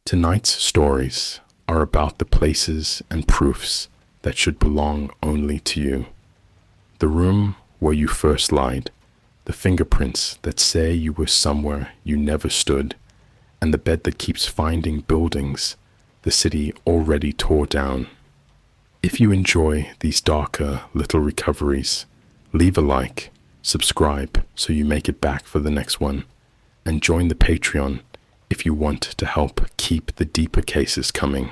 Tonight's stories are about the places and proofs that should belong only to you. The room where you first lied, the fingerprints that say you were somewhere you never stood, and the bed that keeps finding buildings the city already tore down. If you enjoy these darker little recoveries, leave a like, subscribe so you make it back for the next one, and join the Patreon if you want to help keep the deeper cases coming.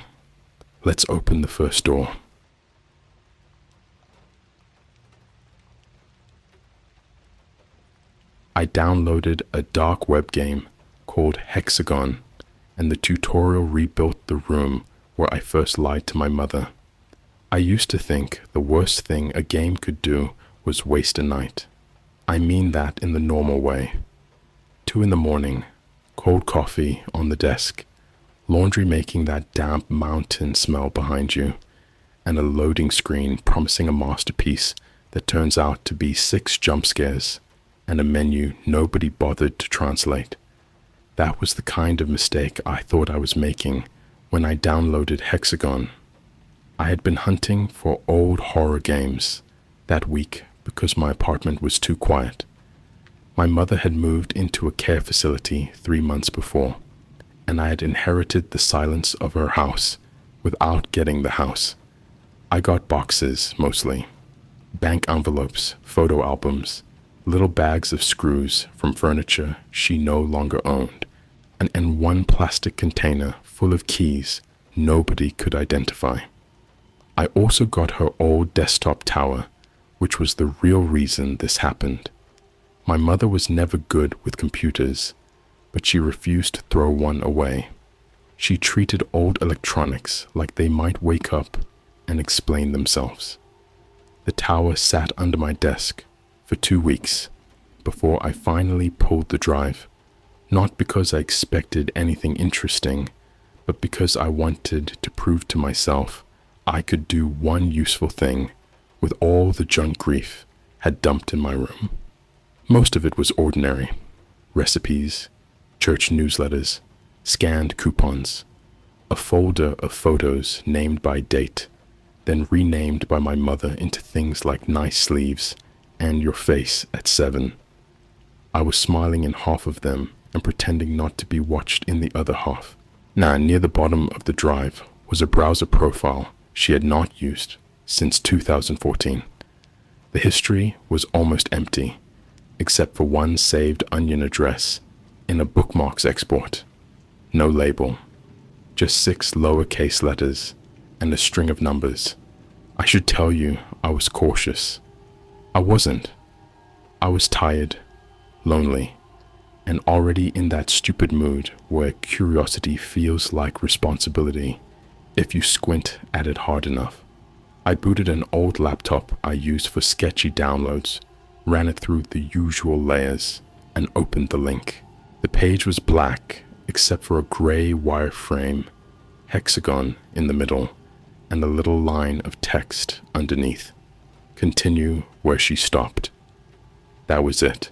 Let's open the first door. I downloaded a dark web game called HEXAGON, and the tutorial rebuilt the room where I first lied to my mother. I used to think the worst thing a game could do was waste a night. I mean that in the normal way. 2 a.m, cold coffee on the desk, laundry making that damp mountain smell behind you, and a loading screen promising a masterpiece that turns out to be 6 jump scares and a menu nobody bothered to translate. That was the kind of mistake I thought I was making when I downloaded HEXAGON. I had been hunting for old horror games that week because my apartment was too quiet. My mother had moved into a care facility 3 months before, and I had inherited the silence of her house without getting the house. I got boxes, mostly. Bank envelopes, photo albums, little bags of screws from furniture she no longer owned, and one plastic container full of keys nobody could identify. I also got her old desktop tower, which was the real reason this happened. My mother was never good with computers, but she refused to throw one away. She treated old electronics like they might wake up and explain themselves. The tower sat under my desk for 2 weeks before I finally pulled the drive, not because I expected anything interesting, but because I wanted to prove to myself I could do one useful thing with all the junk grief had dumped in my room. Most of it was ordinary: recipes, church newsletters, scanned coupons, a folder of photos named by date, then renamed by my mother into things like nice sleeves and your face at 7. I was smiling in half of them and pretending not to be watched in the other half. Near the bottom of the drive was a browser profile she had not used since 2014. The history was almost empty, except for one saved Onion address in a bookmarks export. No label, just 6 lowercase letters and a string of numbers. I should tell you I was cautious. I wasn't. I was tired, lonely, and already in that stupid mood where curiosity feels like responsibility if you squint at it hard enough. I booted an old laptop I used for sketchy downloads, ran it through the usual layers, and opened the link. The page was black except for a gray wireframe, hexagon in the middle, and a little line of text underneath. Continue where she stopped. That was it.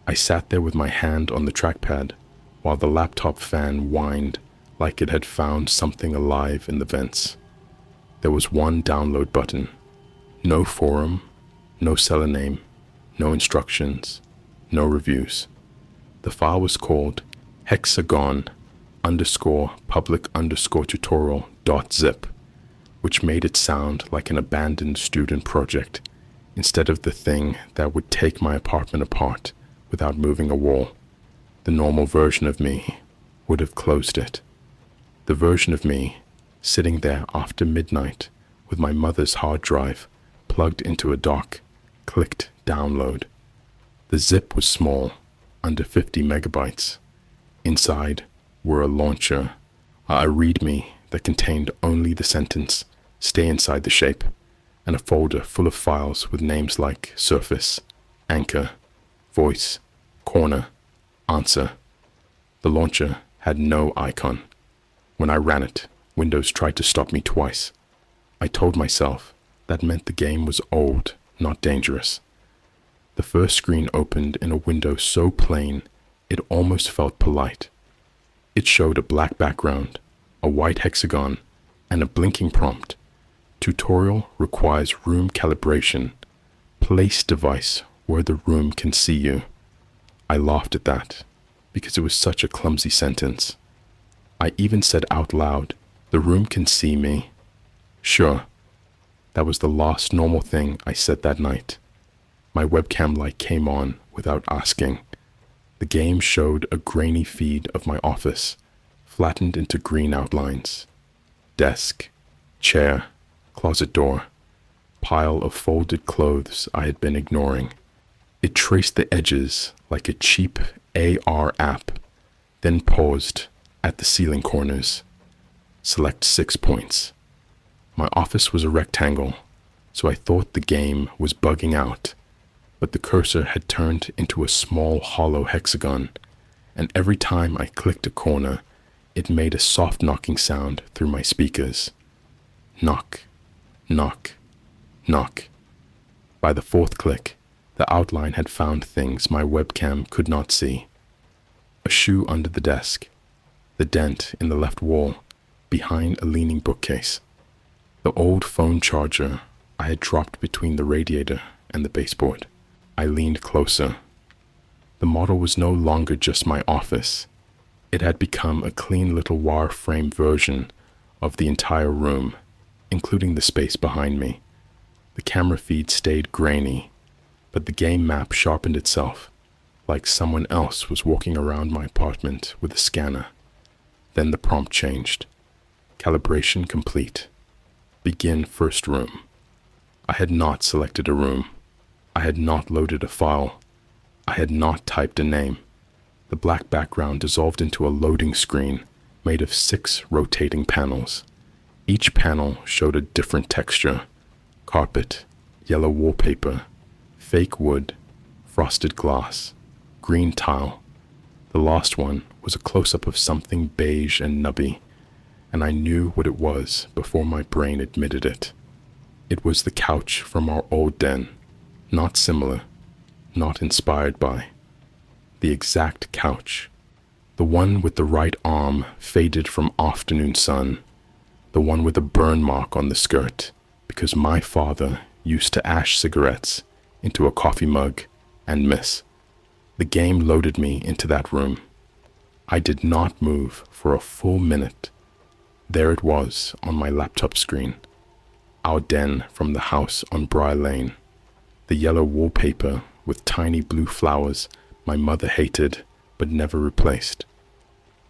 I sat there with my hand on the trackpad while the laptop fan whined like it had found something alive in the vents. There was one download button. No forum, no seller name, no instructions, no reviews. The file was called hexagon_public_tutorial.zip, which made it sound like an abandoned student project instead of the thing that would take my apartment apart without moving a wall. The normal version of me would have closed it. The version of me sitting there after midnight with my mother's hard drive plugged into a dock, clicked download. The zip was small, under 50 megabytes. Inside were a launcher, a readme that contained only the sentence, "Stay inside the shape," and a folder full of files with names like Surface, Anchor, Voice, Corner, Answer. The launcher had no icon. When I ran it, Windows tried to stop me twice. I told myself that meant the game was old, not dangerous. The first screen opened in a window so plain it almost felt polite. It showed a black background, a white hexagon, and a blinking prompt. Tutorial requires room calibration. Place device where the room can see you. I laughed at that, because it was such a clumsy sentence. I even said out loud, "The room can see me." Sure, that was the last normal thing I said that night. My webcam light came on without asking. The game showed a grainy feed of my office, flattened into green outlines. Desk, chair, closet door, pile of folded clothes I had been ignoring. It traced the edges like a cheap AR app, then paused at the ceiling corners. Select 6 points. My office was a rectangle, so I thought the game was bugging out, but the cursor had turned into a small hollow hexagon, and every time I clicked a corner, it made a soft knocking sound through my speakers. Knock, knock, knock. By the 4th click, the outline had found things my webcam could not see. A shoe under the desk, the dent in the left wall, behind a leaning bookcase. The old phone charger I had dropped between the radiator and the baseboard. I leaned closer. The model was no longer just my office. It had become a clean little wireframe version of the entire room, including the space behind me. The camera feed stayed grainy, but the game map sharpened itself, like someone else was walking around my apartment with a scanner. Then the prompt changed. Calibration complete. Begin first room. I had not selected a room. I had not loaded a file. I had not typed a name. The black background dissolved into a loading screen made of 6 rotating panels. Each panel showed a different texture: carpet, yellow wallpaper, fake wood, frosted glass, green tile. The last one was a close-up of something beige and nubby, and I knew what it was before my brain admitted it. It was the couch from our old den. Not similar, not inspired by. The exact couch. The one with the right arm faded from afternoon sun. The one with a burn mark on the skirt, because my father used to ash cigarettes into a coffee mug and miss. The game loaded me into that room. I did not move for a full minute. There it was on my laptop screen. Our den from the house on Briar Lane. The yellow wallpaper with tiny blue flowers my mother hated but never replaced.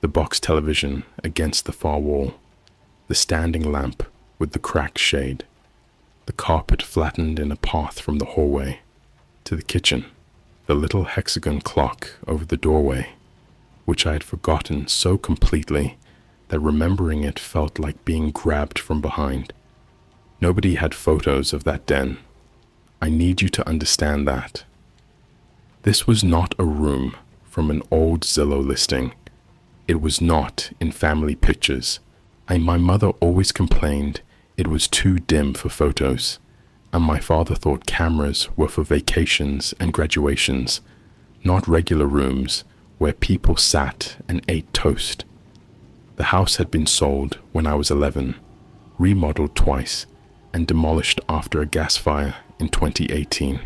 The box television against the far wall. The standing lamp with the cracked shade. The carpet flattened in a path from the hallway to the kitchen. The little hexagon clock over the doorway, which I had forgotten so completely that remembering it felt like being grabbed from behind. Nobody had photos of that den. I need you to understand that. This was not a room from an old Zillow listing. It was not in family pictures. My mother always complained it was too dim for photos, and my father thought cameras were for vacations and graduations, not regular rooms where people sat and ate toast. The house had been sold when I was 11, remodeled twice, and demolished after a gas fire in 2018.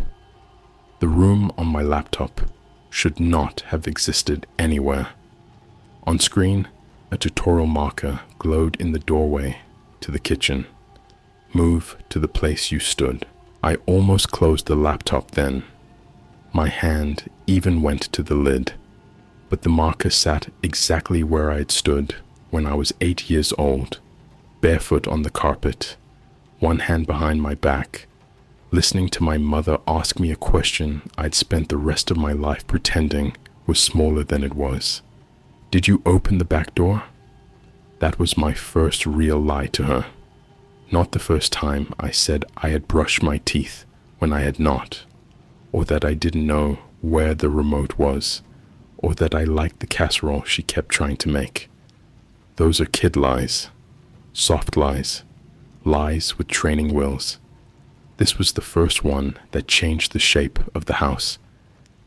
The room on my laptop should not have existed anywhere. On screen, a tutorial marker glowed in the doorway to the kitchen. Move to the place you stood. I almost closed the laptop then. My hand even went to the lid, but the marker sat exactly where I had stood when I was 8 years old, barefoot on the carpet, one hand behind my back, listening to my mother ask me a question I'd spent the rest of my life pretending was smaller than it was. "Did you open the back door?" That was my first real lie to her. Not the first time I said I had brushed my teeth when I had not, or that I didn't know where the remote was, or that I liked the casserole she kept trying to make. Those are kid lies, soft lies, lies with training wheels. This was the first one that changed the shape of the house.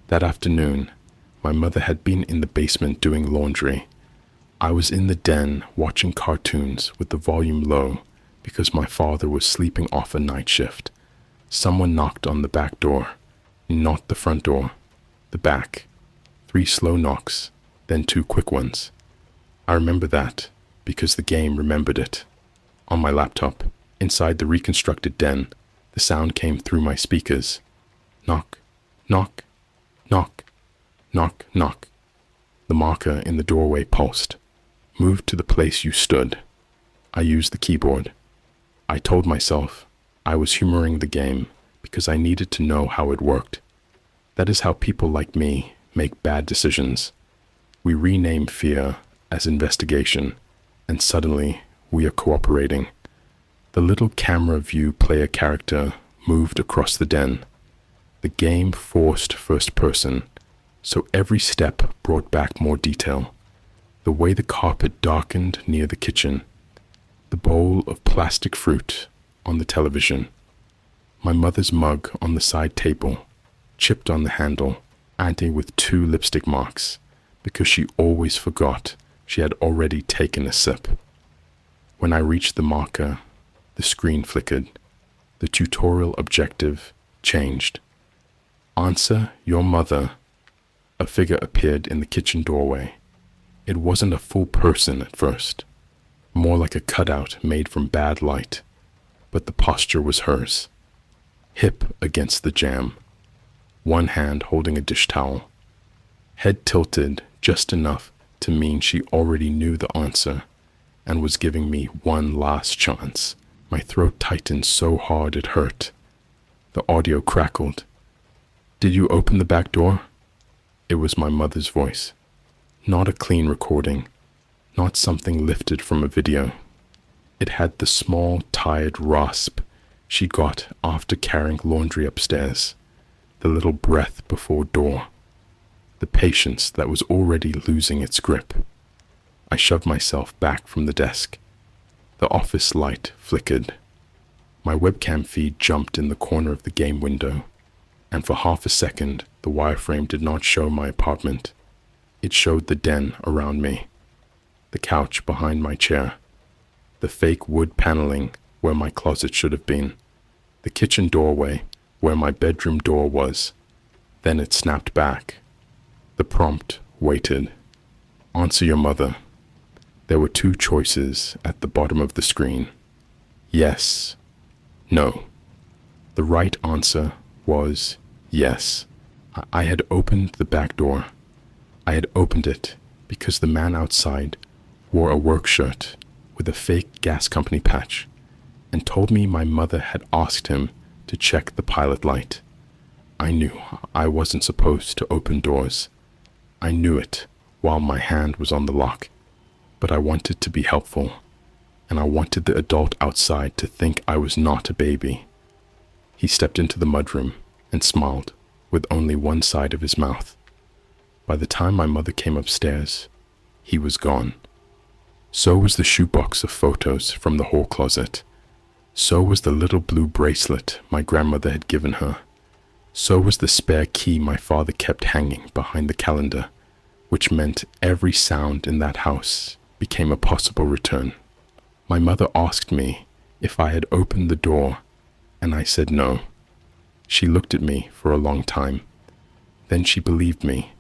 That afternoon, my mother had been in the basement doing laundry. I was in the den watching cartoons with the volume low because my father was sleeping off a night shift. Someone knocked on the back door, not the front door, the back. 3 slow knocks, then 2 quick ones. I remember that because the game remembered it. On my laptop, inside the reconstructed den, the sound came through my speakers. Knock, knock, knock, knock, knock. The marker in the doorway pulsed. Move to the place you stood. I used the keyboard. I told myself I was humoring the game because I needed to know how it worked. That is how people like me make bad decisions. We rename fear as investigation, and suddenly we are cooperating. The little camera view player character moved across the den. The game forced first person, so every step brought back more detail. The way the carpet darkened near the kitchen, the bowl of plastic fruit on the television, my mother's mug on the side table, chipped on the handle, Auntie with 2 lipstick marks, because she always forgot she had already taken a sip. When I reached the marker, the screen flickered. The tutorial objective changed. Answer your mother. A figure appeared in the kitchen doorway. It wasn't a full person at first, more like a cutout made from bad light, but the posture was hers. Hip against the jamb, one hand holding a dish towel, head tilted just enough to mean she already knew the answer and was giving me one last chance. My throat tightened so hard it hurt. The audio crackled. Did you open the back door? It was my mother's voice. Not a clean recording, not something lifted from a video. It had the small, tired rasp she got after carrying laundry upstairs, the little breath before door, the patience that was already losing its grip. I shoved myself back from the desk. The office light flickered. My webcam feed jumped in the corner of the game window, and for half a second, the wireframe did not show my apartment. It showed the den around me, the couch behind my chair, the fake wood paneling where my closet should have been, the kitchen doorway where my bedroom door was. Then it snapped back. The prompt waited. Answer your mother. There were 2 choices at the bottom of the screen. Yes, no. The right answer was yes. I had opened the back door. I had opened it because the man outside wore a work shirt with a fake gas company patch and told me my mother had asked him to check the pilot light. I knew I wasn't supposed to open doors. I knew it while my hand was on the lock, but I wanted to be helpful, and I wanted the adult outside to think I was not a baby. He stepped into the mudroom and smiled with only one side of his mouth. By the time my mother came upstairs, he was gone. So was the shoebox of photos from the hall closet. So was the little blue bracelet my grandmother had given her. So was the spare key my father kept hanging behind the calendar, which meant every sound in that house became a possible return. My mother asked me if I had opened the door, and I said no. She looked at me for a long time. Then she believed me.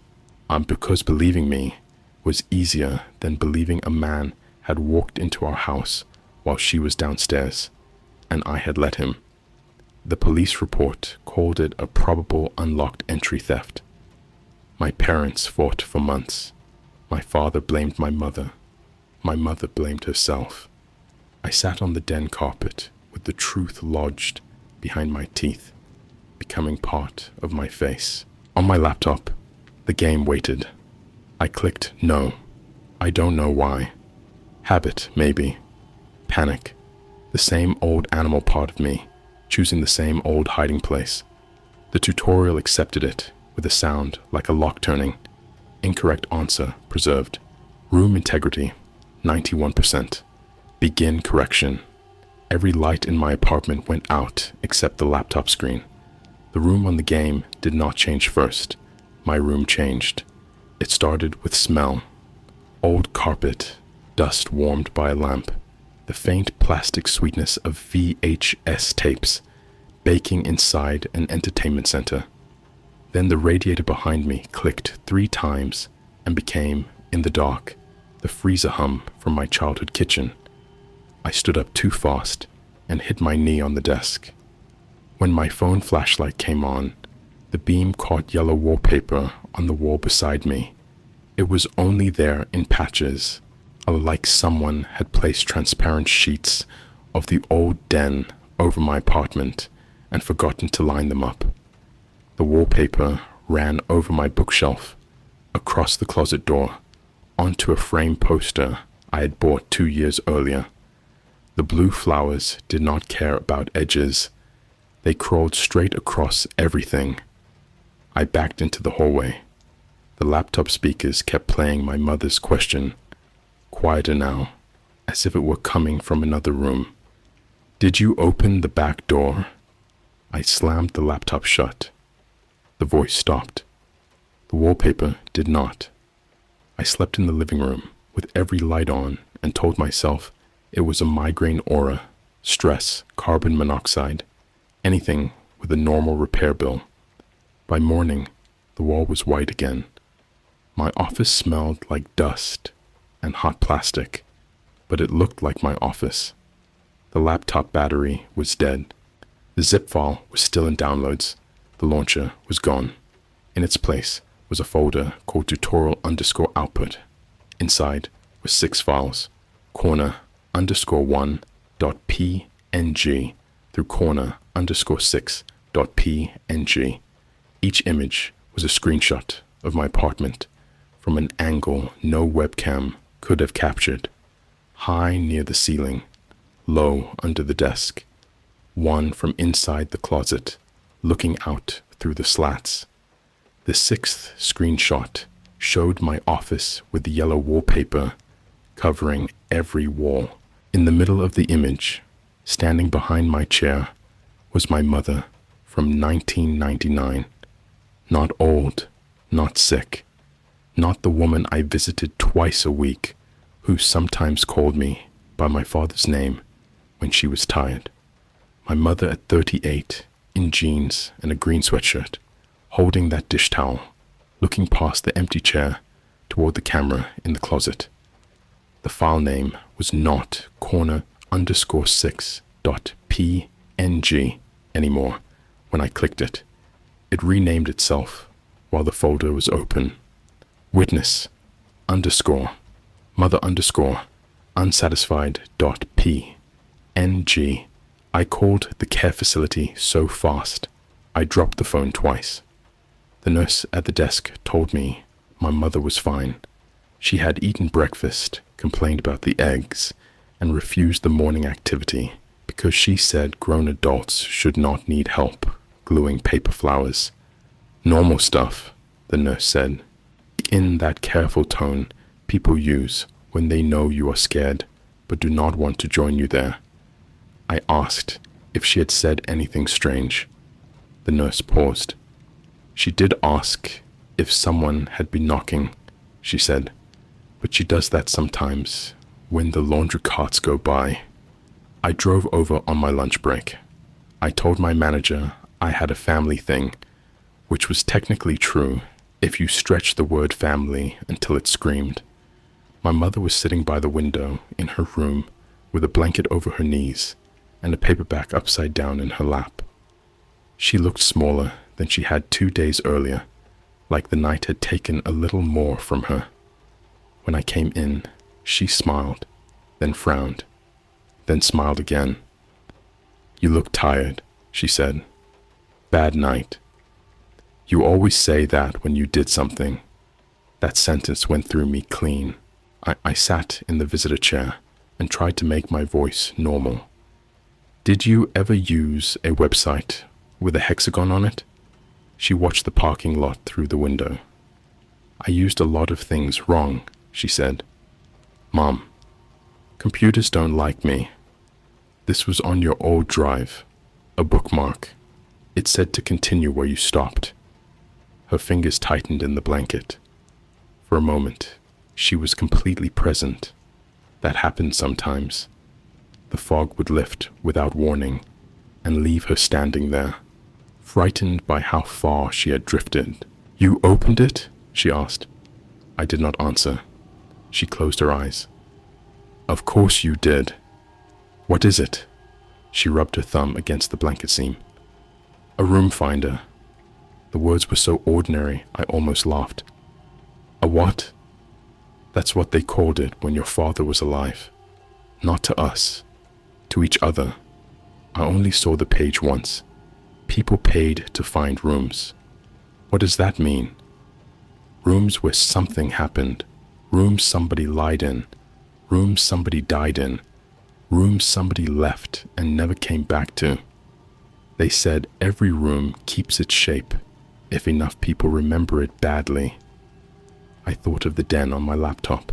Because believing me was easier than believing a man had walked into our house while she was downstairs, and I had let him. The police report called it a probable unlocked entry theft. My parents fought for months. My father blamed my mother. My mother blamed herself. I sat on the den carpet with the truth lodged behind my teeth, becoming part of my face. On my laptop, the game waited. I clicked no. I don't know why. Habit, maybe. Panic. The same old animal part of me, choosing the same old hiding place. The tutorial accepted it with a sound like a lock turning. Incorrect answer preserved. Room integrity, 91%. Begin correction. Every light in my apartment went out except the laptop screen. The room on the game did not change first. My room changed. It started with smell. Old carpet, dust warmed by a lamp, the faint plastic sweetness of VHS tapes, baking inside an entertainment center. Then the radiator behind me clicked 3 times and became, in the dark, the freezer hum from my childhood kitchen. I stood up too fast and hit my knee on the desk. When my phone flashlight came on, the beam caught yellow wallpaper on the wall beside me. It was only there in patches, like someone had placed transparent sheets of the old den over my apartment and forgotten to line them up. The wallpaper ran over my bookshelf, across the closet door, onto a frame poster I had bought 2 years earlier. The blue flowers did not care about edges. They crawled straight across everything. I backed into the hallway. The laptop speakers kept playing my mother's question, quieter now, as if it were coming from another room. "Did you open the back door?" I slammed the laptop shut. The voice stopped. The wallpaper did not. I slept in the living room with every light on and told myself it was a migraine aura, stress, carbon monoxide, anything with a normal repair bill. By morning, the wall was white again. My office smelled like dust and hot plastic, but it looked like my office. The laptop battery was dead. The zip file was still in downloads. The launcher was gone. In its place was a folder called tutorial_output. Inside were 6 files, corner_1.png through corner_6.png. Each image was a screenshot of my apartment from an angle no webcam could have captured. High near the ceiling, low under the desk. One from inside the closet, looking out through the slats. The 6th screenshot showed my office with the yellow wallpaper covering every wall. In the middle of the image, standing behind my chair, was my mother from 1999. Not old, not sick, not the woman I visited twice a week, who sometimes called me by my father's name when she was tired. My mother at 38, in jeans and a green sweatshirt, holding that dish towel, looking past the empty chair toward the camera in the closet. The file name was not corner_6.png anymore when I clicked it. It renamed itself while the folder was open. Witness _mother_unsatisfied.png. I called the care facility so fast, I dropped the phone twice. The nurse at the desk told me my mother was fine. She had eaten breakfast, complained about the eggs, and refused the morning activity because she said grown adults should not need help gluing paper flowers. Normal stuff, the nurse said, in that careful tone people use when they know you are scared but do not want to join you there. I asked if she had said anything strange. The nurse paused. She did ask if someone had been knocking, she said, but she does that sometimes when the laundry carts go by. I drove over on my lunch break. I told my manager I had a family thing, which was technically true if you stretch the word family until it screamed. My mother was sitting by the window in her room with a blanket over her knees and a paperback upside down in her lap. She looked smaller than she had 2 days earlier, like the night had taken a little more from her. When I came in, she smiled, then frowned, then smiled again. "You look tired," she said. "Bad night." "You always say that when you did something." That sentence went through me clean. I sat in the visitor chair and tried to make my voice normal. "Did you ever use a website with a hexagon on it?" She watched the parking lot through the window. "I used a lot of things wrong," she said. "Mom, computers don't like me. This was on your old drive, a bookmark. It said to continue where you stopped." Her fingers tightened in the blanket. For a moment, She was completely present. That happened sometimes. The fog would lift without warning and leave her standing there, frightened by how far she had drifted. "You opened it?" she asked. I did not answer. She closed her eyes. "Of course you did. What is it?" She rubbed her thumb against the blanket seam. "A room finder." The words were so ordinary, I almost laughed. "A what?" "That's what they called it when your father was alive. Not to us, to each other. I only saw the page once. People paid to find rooms." "What does that mean?" "Rooms where something happened. Rooms somebody lied in. Rooms somebody died in. Rooms somebody left and never came back to. They said every room keeps its shape if enough people remember it badly." I thought of the den on my laptop,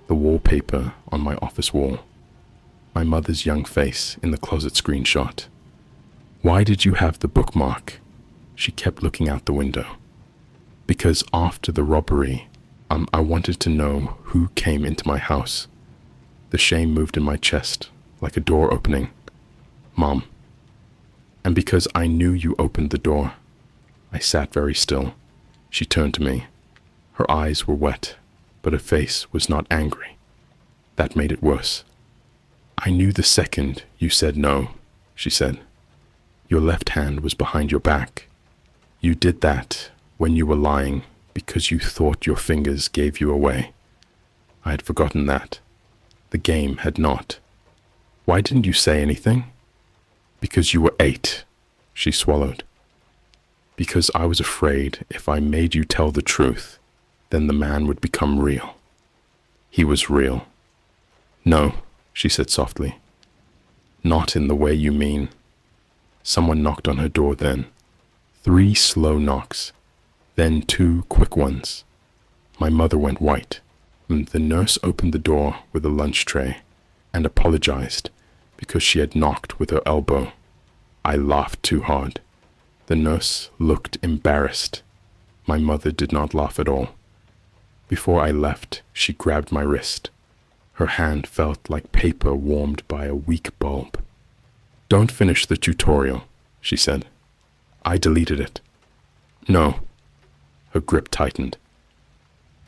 the wallpaper on my office wall, my mother's young face in the closet screenshot. "Why did you have the bookmark?" She kept looking out the window. "Because after the robbery, I wanted to know who came into my house." The shame moved in my chest, like a door opening. "Mom." "And because I knew you opened the door." I sat very still. She turned to me. Her eyes were wet, but her face was not angry. That made it worse. "I knew the second you said no," she said. "Your left hand was behind your back. You did that when you were lying because you thought your fingers gave you away." I had forgotten that. The game had not. "Why didn't you say anything?" "Because you were 8, she swallowed. "Because I was afraid if I made you tell the truth, then the man would become real." "He was real." "No," she said softly. "Not in the way you mean." Someone knocked on her door then. 3 slow knocks, then 2 quick ones. My mother went white. The nurse opened the door with a lunch tray and apologized because she had knocked with her elbow. I laughed too hard. The nurse looked embarrassed. My mother did not laugh at all. Before I left, she grabbed my wrist. Her hand felt like paper warmed by a weak bulb. "Don't finish the tutorial," she said. I deleted it. "No." Her grip tightened.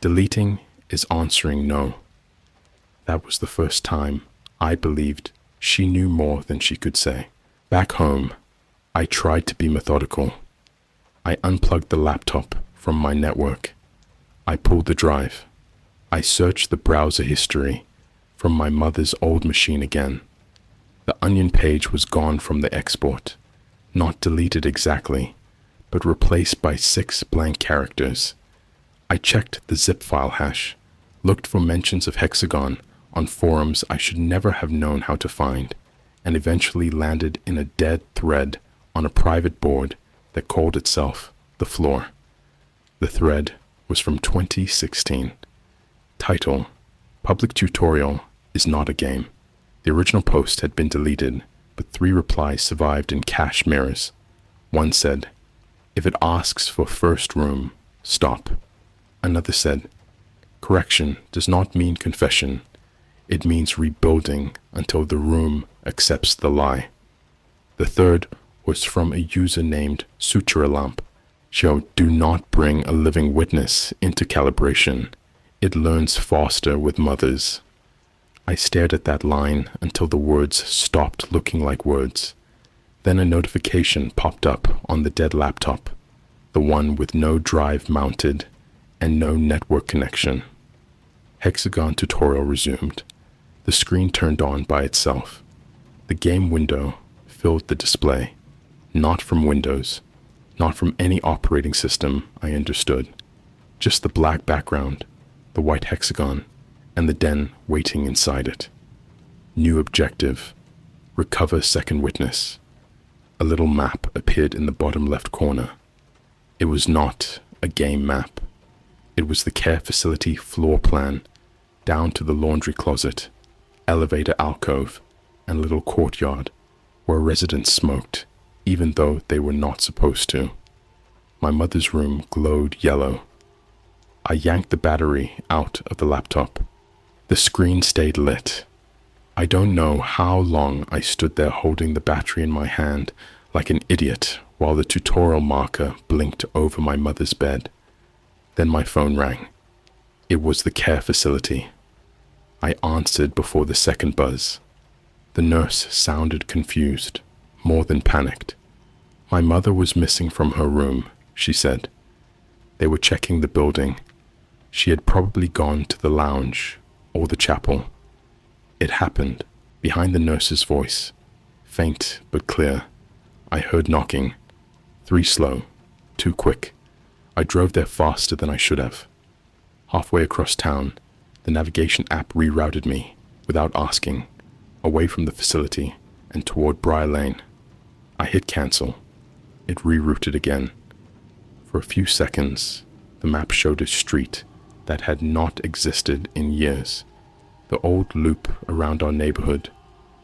Deleting is answering no. That was the first time I believed she knew more than she could say. Back home, I tried to be methodical. I unplugged the laptop from my network. I pulled the drive. I searched the browser history from my mother's old machine again. The Onion page was gone from the export, not deleted exactly, but replaced by 6 blank characters. I checked the zip file hash, looked for mentions of HEXAGON on forums I should never have known how to find, and eventually landed in a dead thread on a private board that called itself The Floor. The thread was from 2016. Title: Public Tutorial is not a game. The original post had been deleted, but 3 replies survived in cache mirrors. One said, "If it asks for first room, stop." Another said, "Correction does not mean confession. It means rebuilding until the room accepts the lie." The third was from a user named Suturelamp. Showed, "Do not bring a living witness into calibration. It learns faster with mothers." I stared at that line until the words stopped looking like words. Then a notification popped up on the dead laptop, the one with no drive mounted and no network connection. HEXAGON tutorial resumed. The screen turned on by itself. The game window filled the display, not from Windows, not from any operating system I understood, just the black background, the white hexagon, and the den waiting inside it. New objective: recover second witness. A little map appeared in the bottom left corner. It was not a game map. It was the care facility floor plan, down to the laundry closet, elevator alcove, and little courtyard where residents smoked, even though they were not supposed to. My mother's room glowed yellow. I yanked the battery out of the laptop. The screen stayed lit. I don't know how long I stood there holding the battery in my hand like an idiot while the tutorial marker blinked over my mother's bed. Then my phone rang. It was the care facility. I answered before the second buzz. The nurse sounded confused, more than panicked. My mother was missing from her room, she said. They were checking the building. She had probably gone to the lounge or the chapel. It happened, behind the nurse's voice, faint but clear. I heard knocking. 3 slow, 2 quick. I drove there faster than I should have. Halfway across town, the navigation app rerouted me, without asking, away from the facility and toward Briar Lane. I hit cancel. It rerouted again. For a few seconds, the map showed a street that had not existed in years. The old loop around our neighborhood,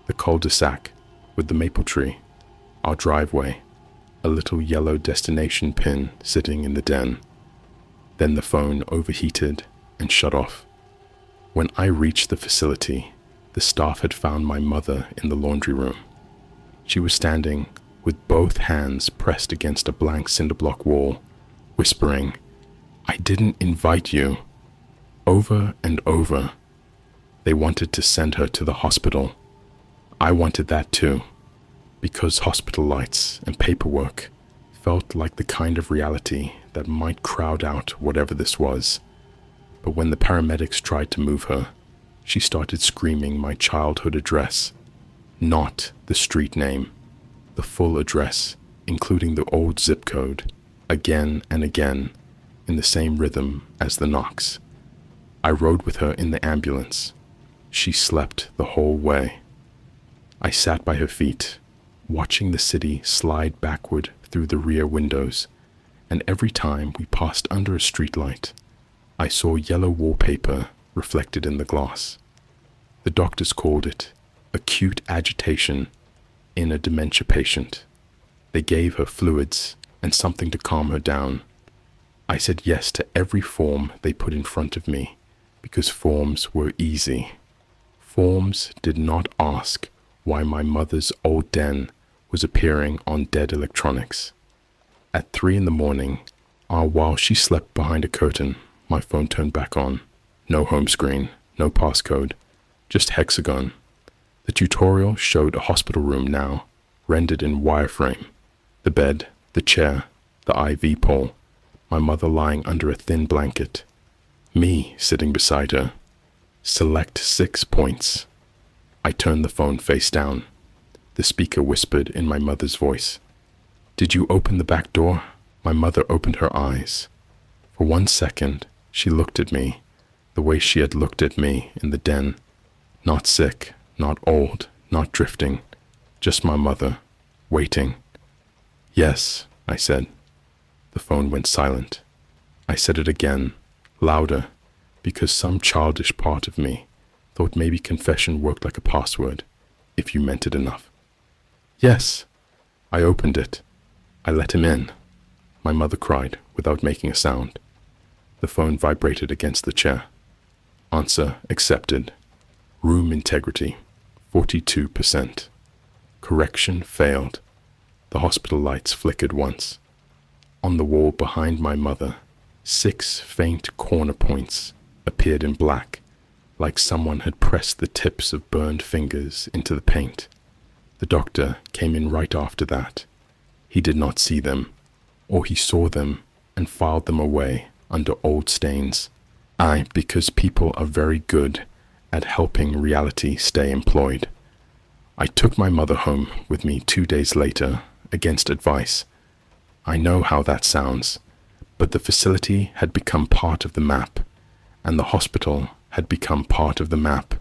the cul-de-sac with the maple tree, our driveway, a little yellow destination pin sitting in the den. Then the phone overheated and shut off. When I reached the facility, the staff had found my mother in the laundry room. She was standing with both hands pressed against a blank cinder block wall, whispering, "I didn't invite you," over and over. They wanted to send her to the hospital. I wanted that too, because hospital lights and paperwork felt like the kind of reality that might crowd out whatever this was. But when the paramedics tried to move her, she started screaming my childhood address, not the street name, the full address, including the old zip code, again and again, in the same rhythm as the knocks. I rode with her in the ambulance. She slept the whole way. I sat by her feet, watching the city slide backward through the rear windows, and every time we passed under a streetlight, I saw yellow wallpaper reflected in the glass. The doctors called it acute agitation in a dementia patient. They gave her fluids and something to calm her down. I said yes to every form they put in front of me, because forms were easy. Forms did not ask why my mother's old den was appearing on dead electronics. At 3 a.m, while she slept behind a curtain, my phone turned back on. No home screen, no passcode, just HEXAGON. The tutorial showed a hospital room now, rendered in wireframe. The bed, the chair, the IV pole, my mother lying under a thin blanket, me sitting beside her. Select 6 points. I turned the phone face down. The speaker whispered in my mother's voice. "Did you open the back door?" My mother opened her eyes. For 1 second, she looked at me, the way she had looked at me in the den. Not sick, not old, not drifting, just my mother, waiting. "Yes," I said. The phone went silent. I said it again, louder, because some childish part of me thought maybe confession worked like a password, if you meant it enough. "Yes." I opened it. "I let him in," my mother cried without making a sound. The phone vibrated against the chair. Answer accepted. Room integrity, 42%. Correction failed. The hospital lights flickered once. On the wall behind my mother, 6 faint corner points appeared in black, like someone had pressed the tips of burned fingers into the paint. The doctor came in right after that. He did not see them, or he saw them and filed them away under old stains. Because people are very good at helping reality stay employed. I took my mother home with me 2 days later, against advice. I know how that sounds, but the facility had become part of the map, and the hospital had become part of the map,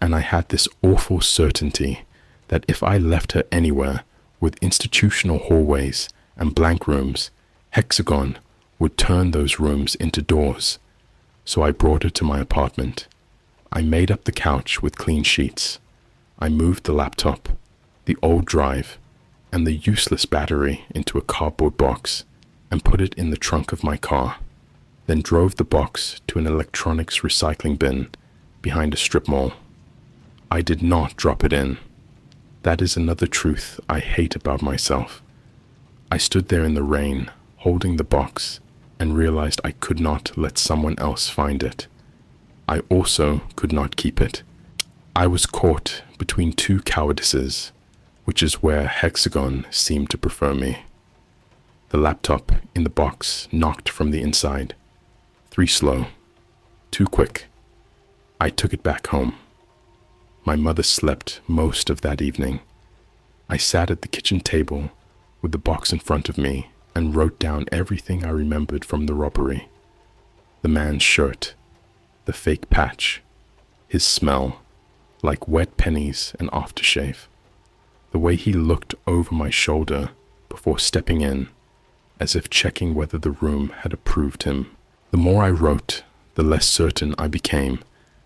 and I had this awful certainty that if I left her anywhere with institutional hallways and blank rooms, HEXAGON would turn those rooms into doors. So I brought her to my apartment. I made up the couch with clean sheets. I moved the laptop, the old drive, and the useless battery into a cardboard box and put it in the trunk of my car. then drove the box to an electronics recycling bin behind a strip mall. I did not drop it in. That is another truth I hate about myself. I stood there in the rain, holding the box, and realized I could not let someone else find it. I also could not keep it. I was caught between two cowardices, which is where HEXAGON seemed to prefer me. The laptop in the box knocked from the inside. 3 slow, 2 quick. I took it back home. My mother slept most of that evening. I sat at the kitchen table with the box in front of me and wrote down everything I remembered from the robbery. The man's shirt, the fake patch, his smell, like wet pennies and aftershave, the way he looked over my shoulder before stepping in, as if checking whether the room had approved him. The more I wrote, the less certain I became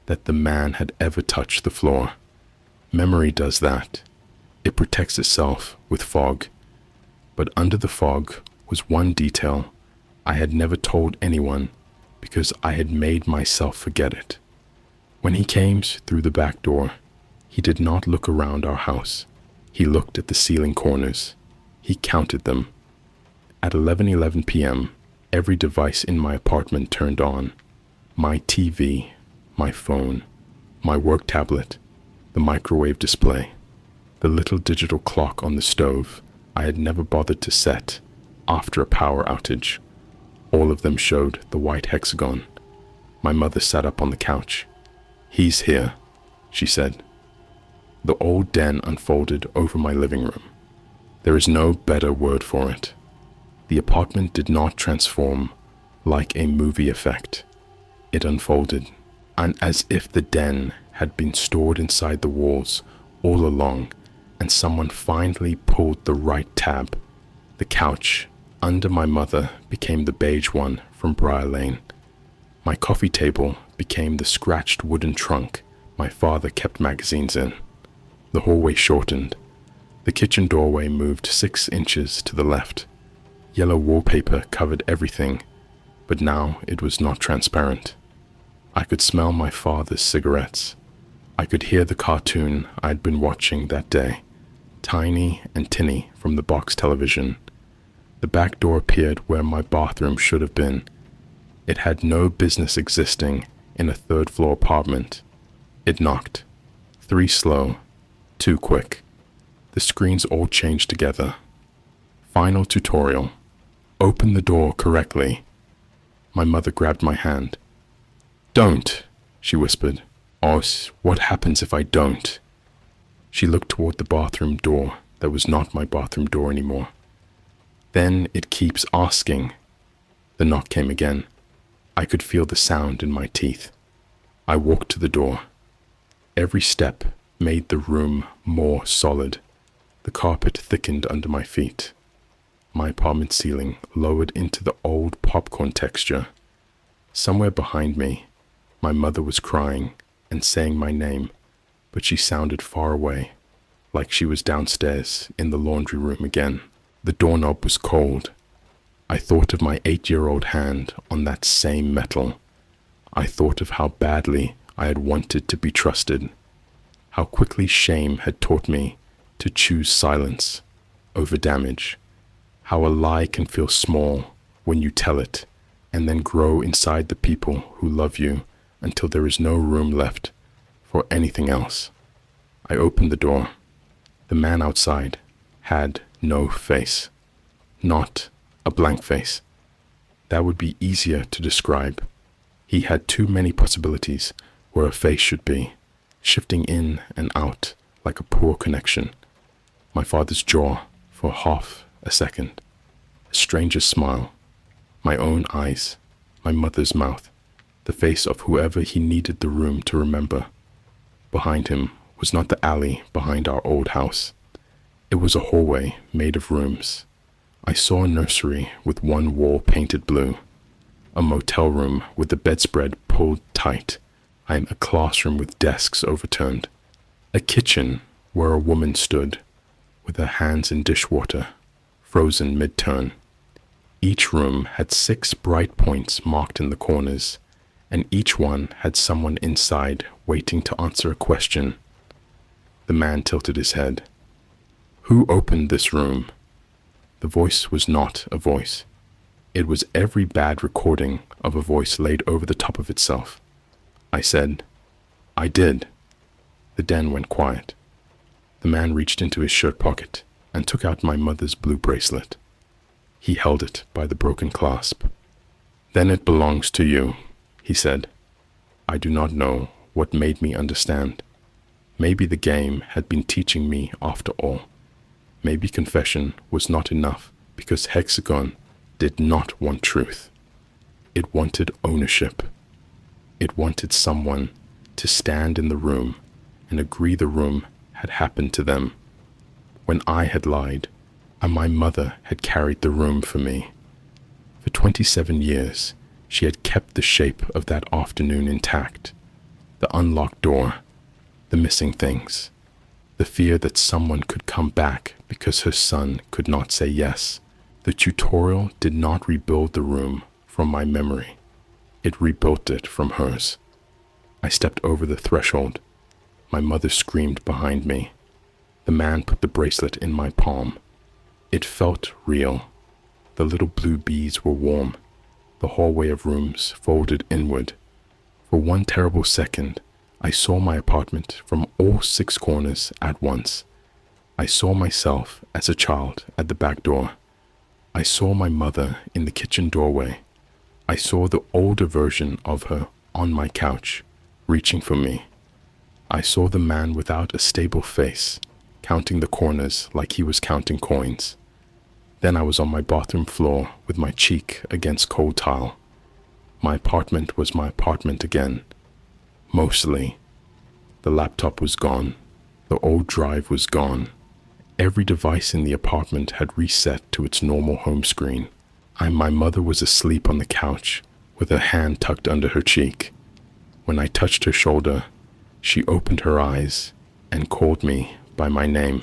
that the man had ever touched the floor. Memory does that. It protects itself with fog. But under the fog was one detail I had never told anyone because I had made myself forget it. When he came through the back door, he did not look around our house. He looked at the ceiling corners. He counted them. At 11:11 p.m., every device in my apartment turned on. My TV, my phone, my work tablet, the microwave display, the little digital clock on the stove I had never bothered to set after a power outage. All of them showed the white hexagon. My mother sat up on the couch. "He's here," she said. The old den unfolded over my living room. There is no better word for it. The apartment did not transform like a movie effect. It unfolded, and as if the den had been stored inside the walls all along, and someone finally pulled the right tab. The couch under my mother became the beige one from Briar Lane. My coffee table became the scratched wooden trunk my father kept magazines in. The hallway shortened. The kitchen doorway moved 6 inches to the left. Yellow wallpaper covered everything, but now it was not transparent. I could smell my father's cigarettes. I could hear the cartoon I'd been watching that day, tiny and tinny from the box television. The back door appeared where my bathroom should have been. It had no business existing in a 3rd-floor apartment. It knocked. 3 slow, 2 quick. The screens all changed together. Final tutorial. Open the door correctly. My mother grabbed my hand. "Don't," she whispered. "Os, what happens if I don't?" She looked toward the bathroom door that was not my bathroom door anymore. "Then it keeps asking." The knock came again. I could feel the sound in my teeth. I walked to the door. Every step made the room more solid. The carpet thickened under my feet. My apartment ceiling lowered into the old popcorn texture. Somewhere behind me, my mother was crying and saying my name, but she sounded far away, like she was downstairs in the laundry room again. The doorknob was cold. I thought of my 8-year-old hand on that same metal. I thought of how badly I had wanted to be trusted, how quickly shame had taught me to choose silence over damage, how a lie can feel small when you tell it and then grow inside the people who love you until there is no room left for anything else. I opened the door. The man outside had no face. Not a blank face. That would be easier to describe. He had too many possibilities where a face should be, shifting in and out like a poor connection. My father's jaw for half a second. A stranger's smile. My own eyes. My mother's mouth. The face of whoever he needed the room to remember. Behind him was not the alley behind our old house. It was a hallway made of rooms. I saw a nursery with one wall painted blue, a motel room with the bedspread pulled tight, and a classroom with desks overturned, a kitchen where a woman stood with her hands in dishwater, frozen mid-turn. Each room had 6 bright points marked in the corners, and each one had someone inside waiting to answer a question. The man tilted his head. "Who opened this room?" The voice was not a voice. It was every bad recording of a voice laid over the top of itself. I said, "I did." The den went quiet. The man reached into his shirt pocket and took out my mother's blue bracelet. He held it by the broken clasp. "Then it belongs to you," he said. I do not know what made me understand. Maybe the game had been teaching me after all. Maybe confession was not enough because HEXAGON did not want truth. It wanted ownership. It wanted someone to stand in the room and agree the room had happened to them. When I had lied, and my mother had carried the room for me. For 27 years, she had kept the shape of that afternoon intact. The unlocked door, the missing things, the fear that someone could come back because her son could not say yes. The tutorial did not rebuild the room from my memory. It rebuilt it from hers. I stepped over the threshold. My mother screamed behind me. The man put the bracelet in my palm. It felt real. The little blue bees were warm. The hallway of rooms folded inward. For one terrible second, I saw my apartment from all 6 corners at once. I saw myself as a child at the back door. I saw my mother in the kitchen doorway. I saw the older version of her on my couch, reaching for me. I saw the man without a stable face, counting the corners like he was counting coins. Then I was on my bathroom floor with my cheek against cold tile. My apartment was my apartment again. Mostly. The laptop was gone. The old drive was gone. Every device in the apartment had reset to its normal home screen. My mother was asleep on the couch with her hand tucked under her cheek. When I touched her shoulder, she opened her eyes and called me by my name.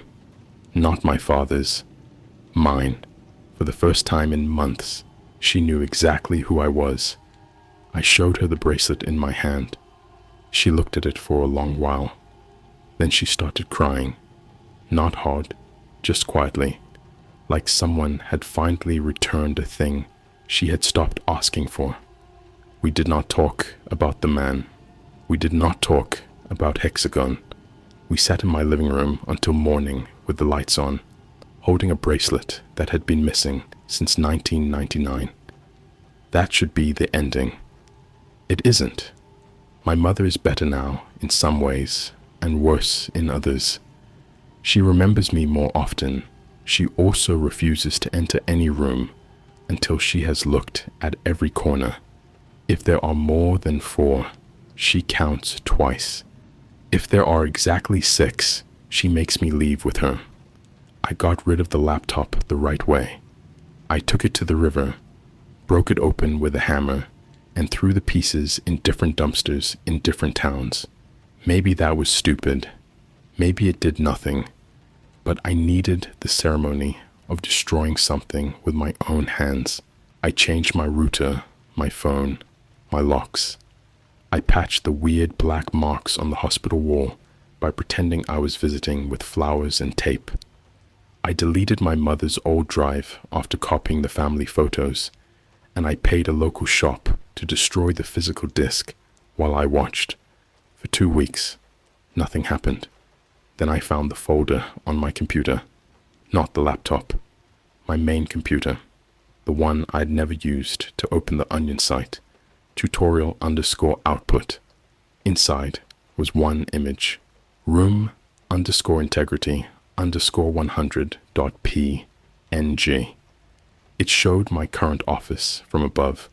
Not my father's. Mine. For the first time in months, she knew exactly who I was. I showed her the bracelet in my hand. She looked at it for a long while. Then she started crying. Not hard, just quietly, like someone had finally returned a thing she had stopped asking for. We did not talk about the man. We did not talk about HEXAGON. We sat in my living room until morning with the lights on, holding a bracelet that had been missing since 1999. That should be the ending. It isn't. My mother is better now in some ways and worse in others. She remembers me more often. She also refuses to enter any room until she has looked at every corner. If there are more than 4, she counts twice. If there are exactly 6, she makes me leave with her. I got rid of the laptop the right way. I took it to the river, broke it open with a hammer, and threw the pieces in different dumpsters in different towns. Maybe that was stupid. Maybe it did nothing. But I needed the ceremony of destroying something with my own hands. I changed my router, my phone, my locks. I patched the weird black marks on the hospital wall by pretending I was visiting with flowers and tape. I deleted my mother's old drive after copying the family photos, and I paid a local shop to destroy the physical disk while I watched. For 2 weeks, nothing happened. Then I found the folder on my computer, not the laptop, my main computer, the one I'd never used to open the Onion site, tutorial_output. Inside was one image, room_integrity_100.png. It showed my current office from above,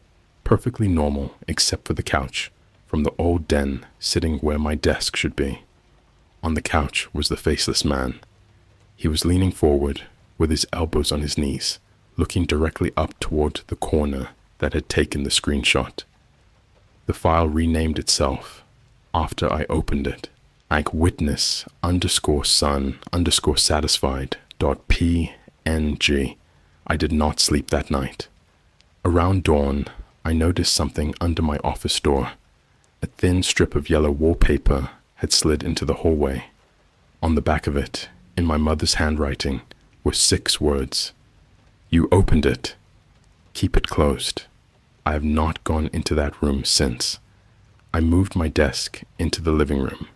perfectly normal except for the couch, from the old den sitting where my desk should be. On the couch was the faceless man. He was leaning forward with his elbows on his knees, looking directly up toward the corner that had taken the screenshot. The file renamed itself after I opened it, like witness_son_satisfied.png. I did not sleep that night. Around dawn, I noticed something under my office door. A thin strip of yellow wallpaper had slid into the hallway. On the back of it, in my mother's handwriting, were 6 words. "You opened it. Keep it closed." I have not gone into that room since. I moved my desk into the living room.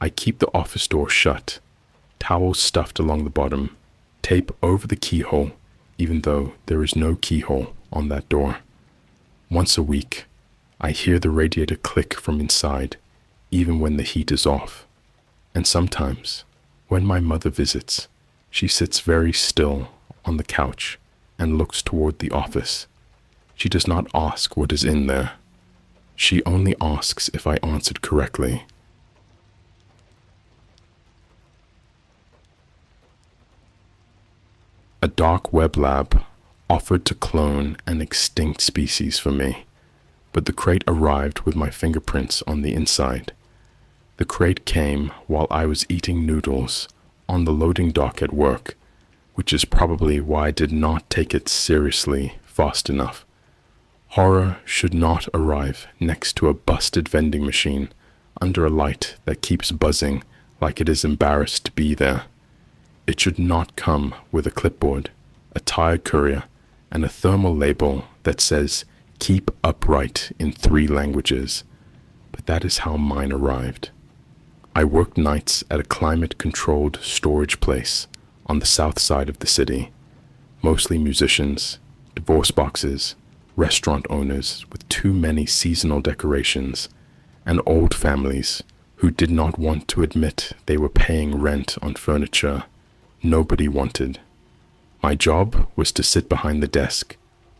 I keep the office door shut, towels stuffed along the bottom, tape over the keyhole, even though there is no keyhole on that door. Once a week, I hear the radiator click from inside, even when the heat is off. And sometimes, when my mother visits, she sits very still on the couch and looks toward the office. She does not ask what is in there. She only asks if I answered correctly. A dark web lab offered to clone an extinct species for me, but the crate arrived with my fingerprints on the inside. The crate came while I was eating noodles on the loading dock at work, which is probably why I did not take it seriously fast enough. Horror should not arrive next to a busted vending machine under a light that keeps buzzing like it is embarrassed to be there. It should not come with a clipboard, a tired courier, and a thermal label that says, "Keep upright" in 3 languages. But that is how mine arrived. I worked nights at a climate-controlled storage place on the south side of the city. Mostly musicians, divorce boxes, restaurant owners with too many seasonal decorations, and old families who did not want to admit they were paying rent on furniture nobody wanted. My job was to sit behind the desk,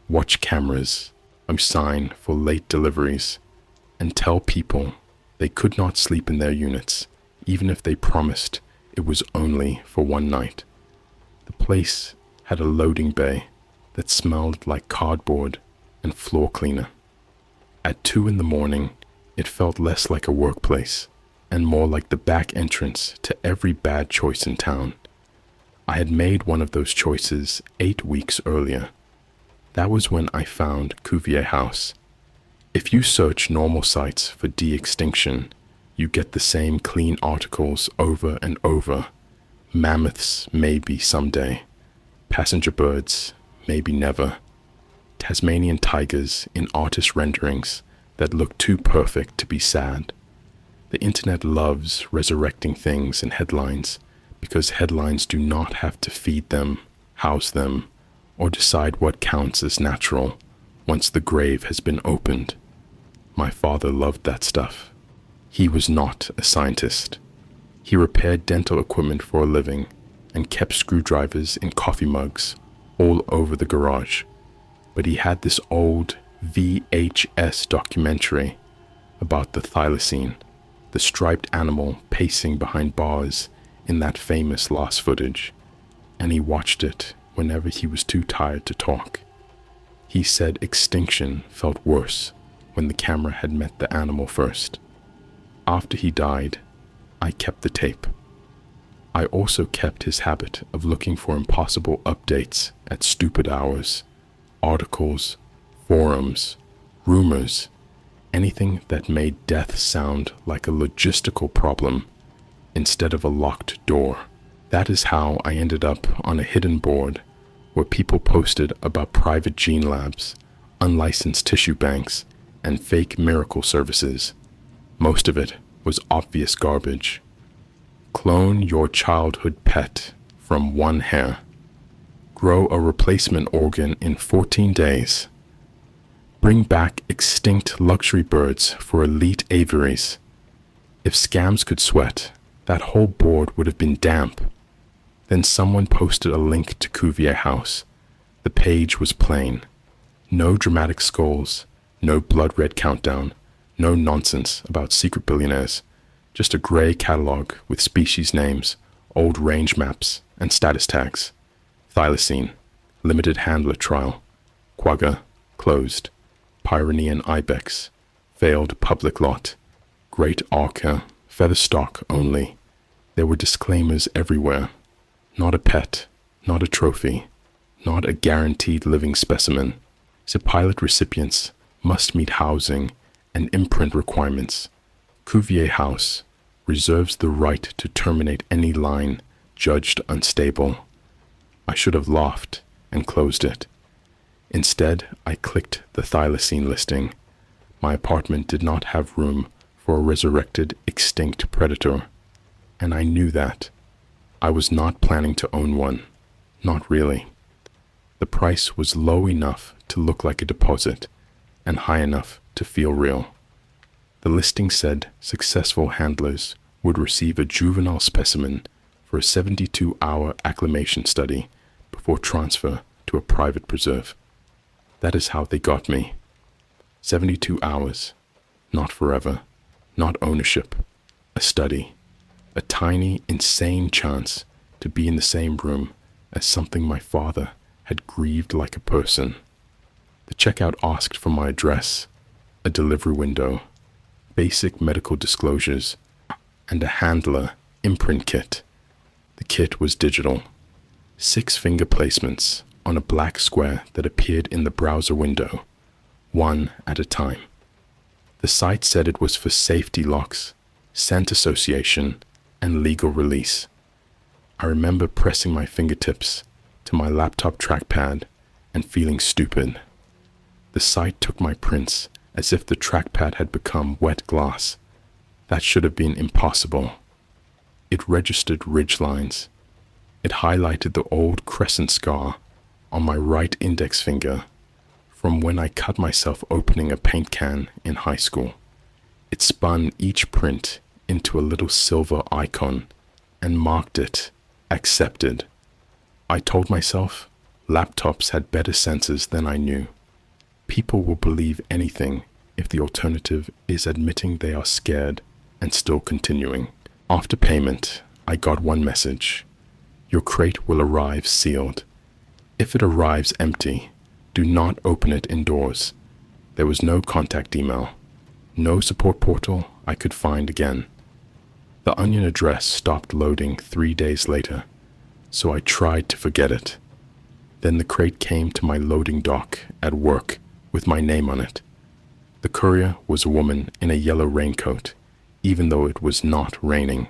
watch cameras, sign for late deliveries, and tell people they could not sleep in their units, even if they promised it was only for one night. The place had a loading bay that smelled like cardboard and floor cleaner. At 2 in the morning, it felt less like a workplace and more like the back entrance to every bad choice in town. I had made one of those choices 8 weeks earlier. That was when I found Cuvier House. If you search normal sites for de-extinction, you get the same clean articles over and over. Mammoths, maybe someday. Passenger birds, maybe never. Tasmanian tigers in artist renderings that look too perfect to be sad. The internet loves resurrecting things in headlines because headlines do not have to feed them, house them, or decide what counts as natural once the grave has been opened. My father loved that stuff. He was not a scientist. He repaired dental equipment for a living and kept screwdrivers in coffee mugs all over the garage. But he had this old VHS documentary about the thylacine, the striped animal pacing behind bars in that famous lost footage, and he watched it whenever he was too tired to talk. He said extinction felt worse when the camera had met the animal first. After he died, I kept the tape. I also kept his habit of looking for impossible updates at stupid hours, articles, forums, rumors, anything that made death sound like a logistical problem instead of a locked door. That is how I ended up on a hidden board where people posted about private gene labs, unlicensed tissue banks, and fake miracle services. Most of it was obvious garbage. Clone your childhood pet from one hair. Grow a replacement organ in 14 days. Bring back extinct luxury birds for elite aviaries. If scams could sweat, that whole board would have been damp. Then someone posted a link to Cuvier House. The page was plain. No dramatic skulls, no blood red countdown, no nonsense about secret billionaires. Just a gray catalog with species names, old range maps, and status tags. Thylacine, limited handler trial. Quagga, closed. Pyrenean ibex, failed public lot. Great Arca, feather stock only. There were disclaimers everywhere. Not a pet, not a trophy, not a guaranteed living specimen. so pilot recipients must meet housing and imprint requirements. Cuvier House reserves the right to terminate any line judged unstable. I should have laughed and closed it. Instead, I clicked the thylacine listing. My apartment did not have room for a resurrected, extinct predator, and I knew that. I was not planning to own one. Not really. The price was low enough to look like a deposit, and high enough to feel real. The listing said successful handlers would receive a juvenile specimen for a 72-hour acclimation study before transfer to a private preserve. That is how they got me. 72 hours, not forever, not ownership, a study, a tiny, insane chance to be in the same room as something my father had grieved like a person. The checkout asked for my address, a delivery window, basic medical disclosures, and a handler imprint kit. The kit was digital. 6 finger placements on a black square that appeared in the browser window, one at a time. The site said it was for safety locks, scent association, and legal release. I remember pressing my fingertips to my laptop trackpad and feeling stupid. The site took my prints as if the trackpad had become wet glass. That should have been impossible. It registered ridge lines. It highlighted the old crescent scar on my right index finger from when I cut myself opening a paint can in high school. It spun each print into a little silver icon and marked it accepted. I told myself laptops had better sensors than I knew. People will believe anything if the alternative is admitting they are scared and still continuing. After payment, I got one message. Your crate will arrive sealed. If it arrives empty, do not open it indoors. There was no contact email, no support portal I could find again. The Onion address stopped loading 3 days later, so I tried to forget it. Then the crate came to my loading dock at work with my name on it. The courier was a woman in a yellow raincoat, even though it was not raining.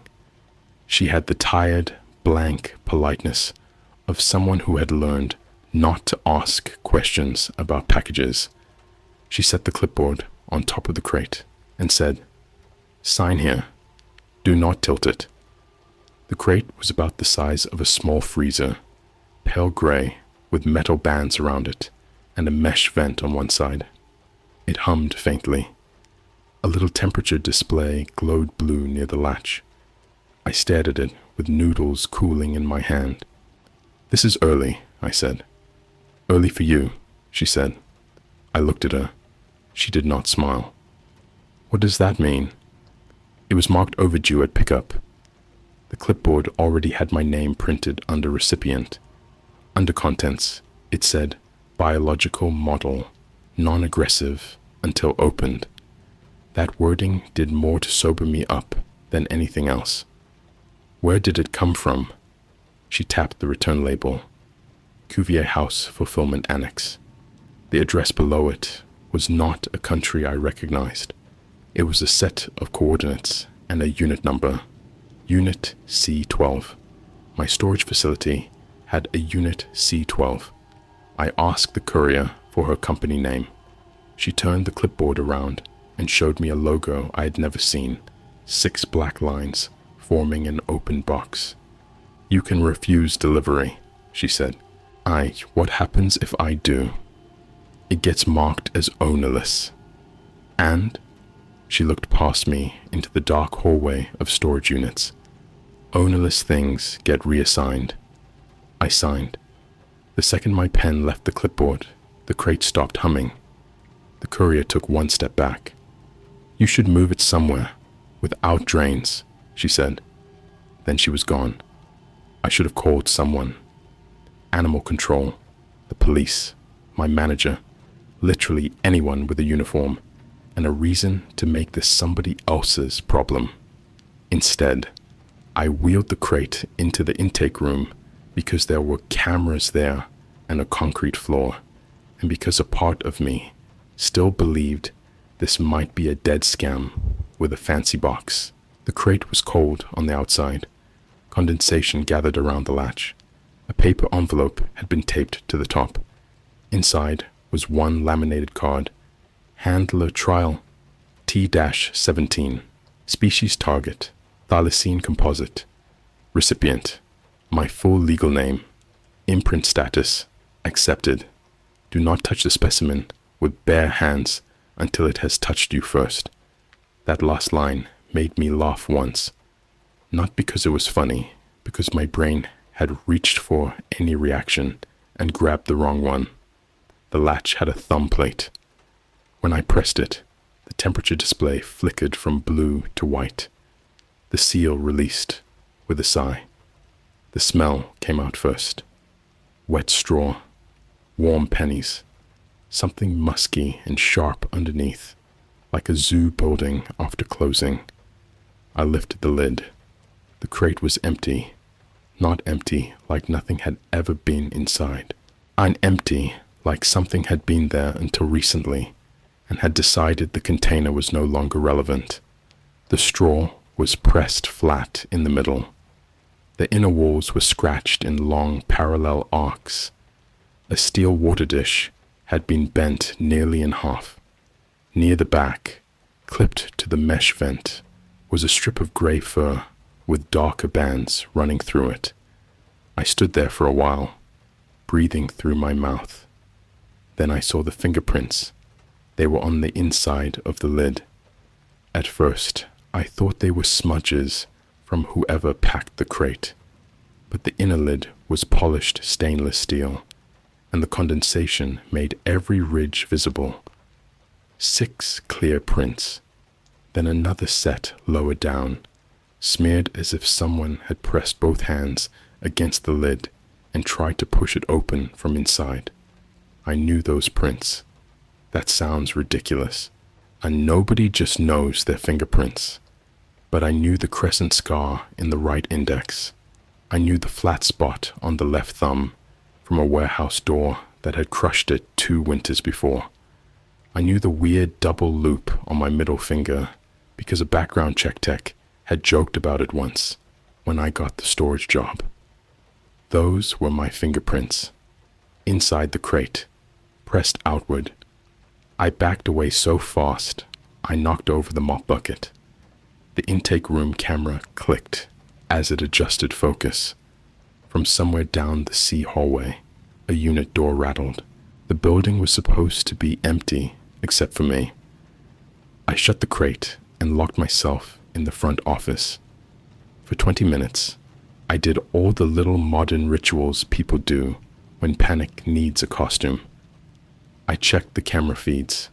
She had the tired, blank politeness of someone who had learned not to ask questions about packages. She set the clipboard on top of the crate and said, "Sign here. Do not tilt it." The crate was about the size of a small freezer, pale gray with metal bands around it and a mesh vent on one side. It hummed faintly. A little temperature display glowed blue near the latch. I stared at it with noodles cooling in my hand. "This is early," I said. "Early for you," she said. I looked at her. She did not smile. "What does that mean?" It was marked overdue at pickup. The clipboard already had my name printed under recipient. Under contents, it said, "Biological model, non-aggressive until opened." That wording did more to sober me up than anything else. Where did it come from? She tapped the return label. Cuvier House Fulfillment Annex. The address below it was not a country I recognized. It was a set of coordinates and a unit number. Unit C12. My storage facility had a Unit C12. I asked the courier for her company name. She turned the clipboard around and showed me a logo I had never seen. 6 black lines forming an open box. "You can refuse delivery," she said. What happens if I do?" "It gets marked as ownerless." "And?" She looked past me into the dark hallway of storage units. "Ownerless things get reassigned." I signed. The second my pen left the clipboard, the crate stopped humming. The courier took one step back. "You should move it somewhere, without drains," she said. Then she was gone. I should have called someone. Animal control, the police, my manager, literally anyone with a uniform, and a reason to make this somebody else's problem. Instead, I wheeled the crate into the intake room because there were cameras there and a concrete floor, and because a part of me still believed this might be a dead scam with a fancy box. The crate was cold on the outside. Condensation gathered around the latch. A paper envelope had been taped to the top. Inside was one laminated card. Handler trial T-17. Species target thylacine composite. Recipient my full legal name. Imprint status accepted. Do not touch the specimen with bare hands until it has touched you first. That last line made me laugh once. Not because it was funny, because my brain had reached for any reaction and grabbed the wrong one. The latch had a thumb plate. When I pressed it, the temperature display flickered from blue to white. The seal released with a sigh. The smell came out first. Wet straw, warm pennies, something musky and sharp underneath, like a zoo building after closing. I lifted the lid. The crate was empty, not empty like nothing had ever been inside. Empty like something had been there until recently and had decided the container was no longer relevant. The straw was pressed flat in the middle. The inner walls were scratched in long parallel arcs. A steel water dish had been bent nearly in half. Near the back, clipped to the mesh vent, was a strip of gray fur with darker bands running through it. I stood there for a while, breathing through my mouth. Then I saw the fingerprints. They were on the inside of the lid. At first, I thought they were smudges from whoever packed the crate, but the inner lid was polished stainless steel, and the condensation made every ridge visible. 6 clear prints, then another set lower down, smeared as if someone had pressed both hands against the lid and tried to push it open from inside. I knew those prints. That sounds ridiculous, and nobody just knows their fingerprints. But I knew the crescent scar in the right index. I knew the flat spot on the left thumb from a warehouse door that had crushed it 2 winters before. I knew the weird double loop on my middle finger because a background check tech had joked about it once when I got the storage job. Those were my fingerprints. Inside the crate, pressed outward. I backed away so fast, I knocked over the mop bucket. The intake room camera clicked as it adjusted focus. From somewhere down the C hallway, a unit door rattled. The building was supposed to be empty, except for me. I shut the crate and locked myself in the front office. For 20 minutes, I did all the little modern rituals people do when panic needs a costume. I checked the camera feeds.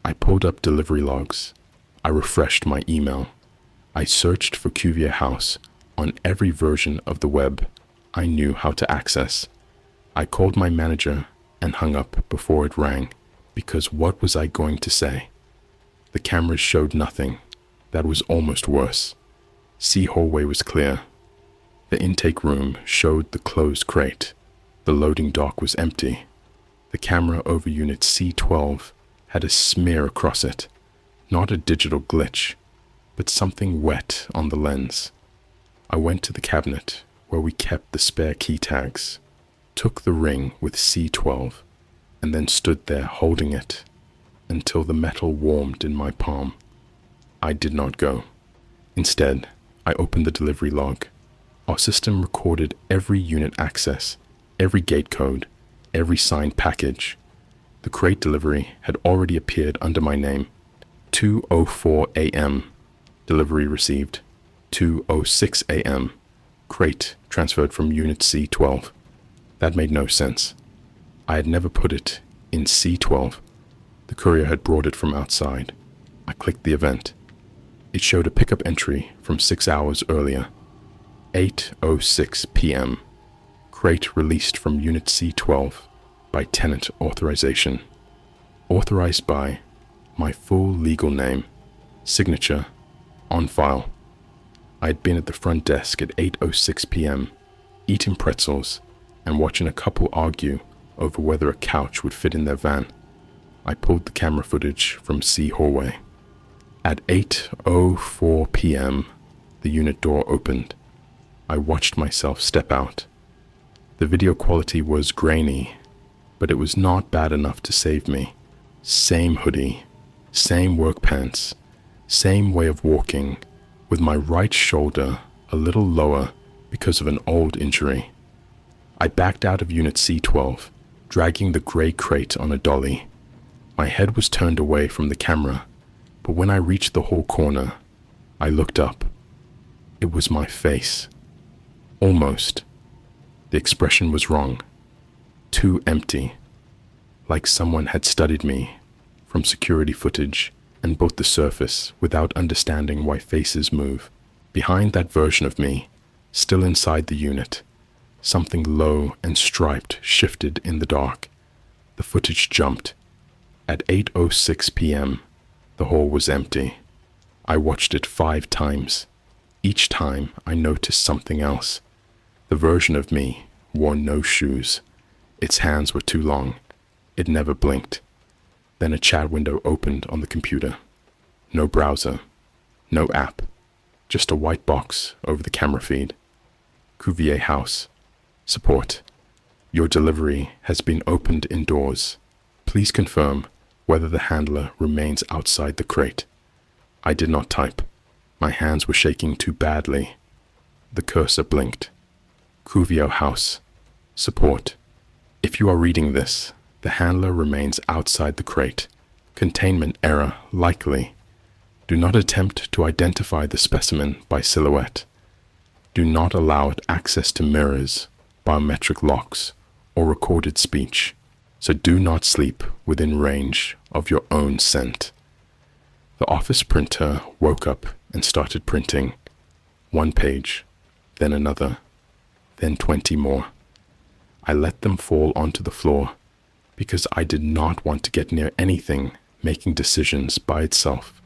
I pulled up delivery logs. I refreshed my email. I searched for Cuvier House on every version of the web I knew how to access. I called my manager and hung up before it rang, because what was I going to say? The cameras showed nothing. That was almost worse. C hallway was clear. The intake room showed the closed crate. The loading dock was empty. The camera over unit C12 had a smear across it, not a digital glitch, but something wet on the lens. I went to the cabinet where we kept the spare key tags, took the ring with C12, and then stood there holding it until the metal warmed in my palm. I did not go. Instead, I opened the delivery log. Our system recorded every unit access, every gate code, every signed package. The crate delivery had already appeared under my name. 2:04 a.m. Delivery received. 2:06 a.m. Crate transferred from Unit C12. That made no sense. I had never put it in C12. The courier had brought it from outside. I clicked the event. It showed a pickup entry from 6 hours earlier. 8:06 p.m. Crate released from Unit C12 by tenant authorization. Authorized by my full legal name, signature, on file. I had been at the front desk at 8:06 p.m., eating pretzels and watching a couple argue over whether a couch would fit in their van. I pulled the camera footage from C hallway. At 8:04 p.m., the unit door opened. I watched myself step out. The video quality was grainy, but it was not bad enough to save me. Same hoodie, same work pants, same way of walking, with my right shoulder a little lower because of an old injury. I backed out of Unit C12, dragging the gray crate on a dolly. My head was turned away from the camera, but when I reached the hall corner, I looked up. It was my face. Almost. The expression was wrong. Too empty. Like someone had studied me from security footage and built the surface without understanding why faces move. Behind that version of me, still inside the unit, something low and striped shifted in the dark. The footage jumped. At 8:06 p.m., the hall was empty. I watched it 5 times. Each time I noticed something else. The version of me wore no shoes. Its hands were too long. It never blinked. Then a chat window opened on the computer. No browser. No app. Just a white box over the camera feed. Cuvier House. Support. Your delivery has been opened indoors. Please confirm whether the handler remains outside the crate. I did not type. My hands were shaking too badly. The cursor blinked. Cuvier House. Support. If you are reading this, the handler remains outside the crate. Containment error likely. Do not attempt to identify the specimen by silhouette. Do not allow it access to mirrors, biometric locks, or recorded speech. So do not sleep within range of your own scent. The office printer woke up and started printing. 1 page, then another, then 20 more. I let them fall onto the floor because I did not want to get near anything making decisions by itself.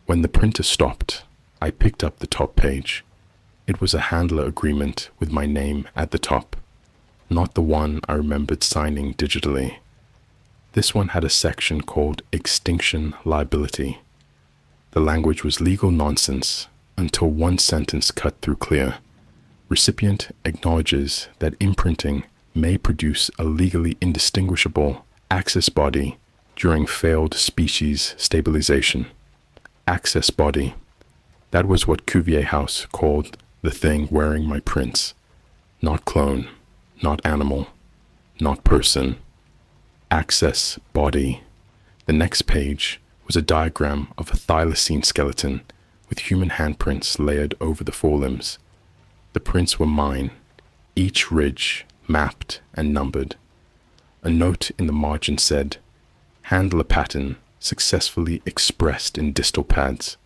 When the printer stopped, I picked up the top page. It was a handler agreement with my name at the top, not the one I remembered signing digitally. This one had a section called Extinction Liability. The language was legal nonsense until one sentence cut through clear. Recipient acknowledges that imprinting may produce a legally indistinguishable access body during failed species stabilization. Access body. That was what Cuvier House called the thing wearing my prints. Not clone, not animal, not person. Access body. The next page was a diagram of a thylacine skeleton with human handprints layered over the forelimbs. The prints were mine, each ridge mapped and numbered. A note in the margin said, handler pattern successfully expressed in distal pads,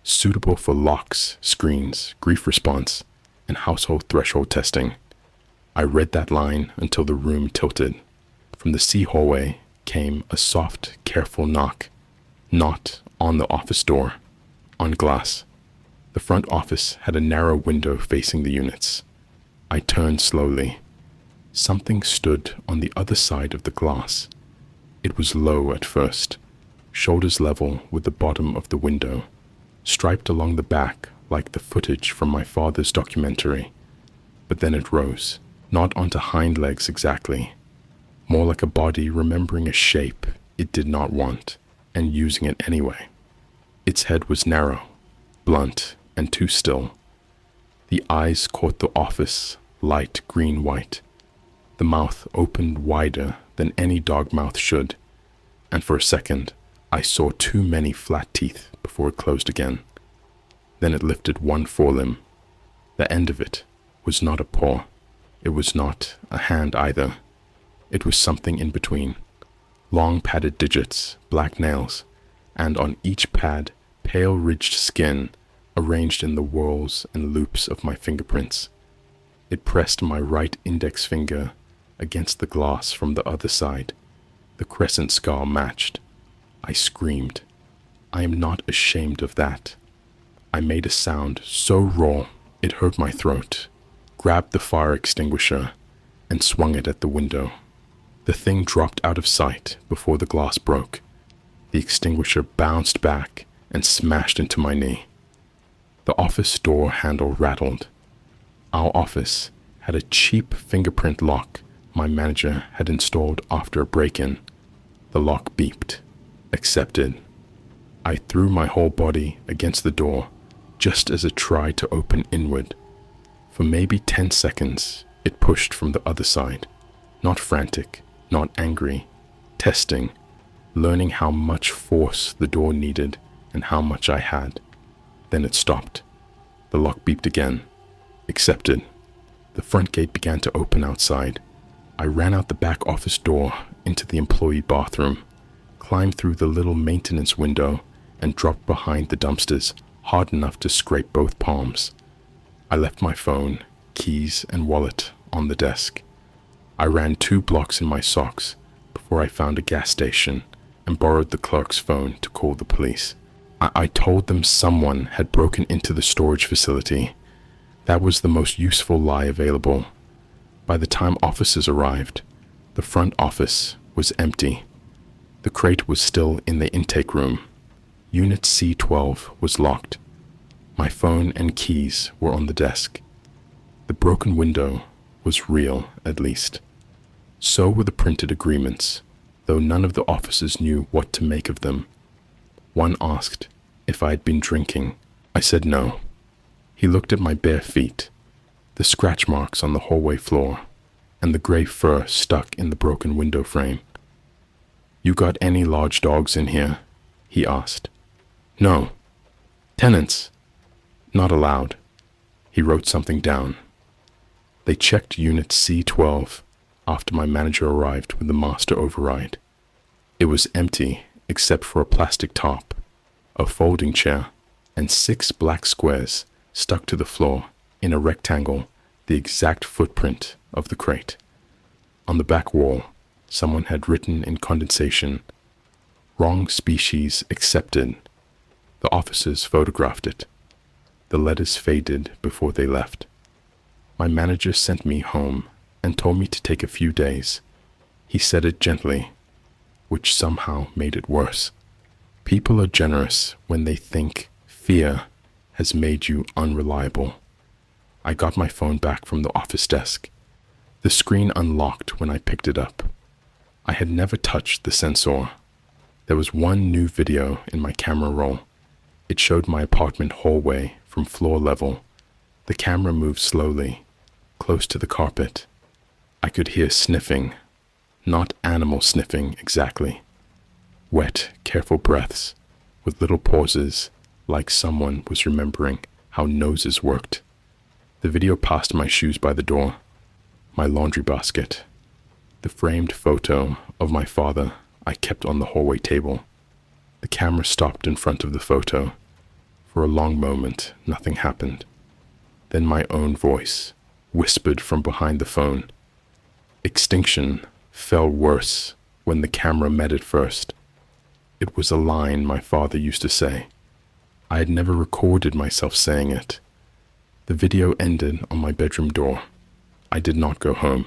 suitable for locks, screens, grief response, and household threshold testing. I read that line until the room tilted. From the C hallway came a soft, careful knock. Not on the office door, on glass. The front office had a narrow window facing the units. I turned slowly. Something stood on the other side of the glass. It was low at first, shoulders level with the bottom of the window, striped along the back like the footage from my father's documentary. But then it rose, not onto hind legs exactly, more like a body remembering a shape it did not want and using it anyway. Its head was narrow, blunt, and too still. The eyes caught the office, light green-white. The mouth opened wider than any dog mouth should, and for a second, I saw too many flat teeth before it closed again. Then it lifted one forelimb. The end of it was not a paw. It was not a hand either. It was something in between. Long padded digits, black nails, and on each pad, pale ridged skin arranged in the whorls and loops of my fingerprints. It pressed my right index finger against the glass from the other side. The crescent scar matched. I screamed. I am not ashamed of that. I made a sound so raw it hurt my throat, grabbed the fire extinguisher, and swung it at the window. The thing dropped out of sight before the glass broke. The extinguisher bounced back and smashed into my knee. The office door handle rattled. Our office had a cheap fingerprint lock my manager had installed after a break-in. The lock beeped. Accepted. I threw my whole body against the door just as it tried to open inward. For maybe 10 seconds, it pushed from the other side. Not frantic, not angry. Testing, learning how much force the door needed and how much I had. Then it stopped. The lock beeped again. Accepted. The front gate began to open outside. I ran out the back office door into the employee bathroom, climbed through the little maintenance window, and dropped behind the dumpsters hard enough to scrape both palms. I left my phone, keys, and wallet on the desk. I ran 2 blocks in my socks before I found a gas station and borrowed the clerk's phone to call the police. I told them someone had broken into the storage facility. That was the most useful lie available. By the time officers arrived, the front office was empty. The crate was still in the intake room. Unit C12 was locked. My phone and keys were on the desk. The broken window was real, at least. So were the printed agreements, though none of the officers knew what to make of them. One asked if I had been drinking. I said no. He looked at my bare feet, the scratch marks on the hallway floor, and the gray fur stuck in the broken window frame. "You got any large dogs in here?" he asked. "No. Tenants. Not allowed." He wrote something down. They checked Unit C12 after my manager arrived with the master override. It was empty except for a plastic top, a folding chair, and 6 black squares stuck to the floor in a rectangle, the exact footprint of the crate. On the back wall, someone had written in condensation, "Wrong species accepted." The officers photographed it. The letters faded before they left. My manager sent me home and told me to take a few days. He said it gently, which somehow made it worse. People are generous when they think fear has made you unreliable. I got my phone back from the office desk. The screen unlocked when I picked it up. I had never touched the sensor. There was one new video in my camera roll. It showed my apartment hallway from floor level. The camera moved slowly, close to the carpet. I could hear sniffing, not animal sniffing exactly. Wet, careful breaths, with little pauses, like someone was remembering how noses worked. The video passed my shoes by the door, my laundry basket, the framed photo of my father I kept on the hallway table. The camera stopped in front of the photo. For a long moment, nothing happened. Then my own voice whispered from behind the phone. Extinction fell worse when the camera met it first. It was a line my father used to say. I had never recorded myself saying it. The video ended on my bedroom door. I did not go home.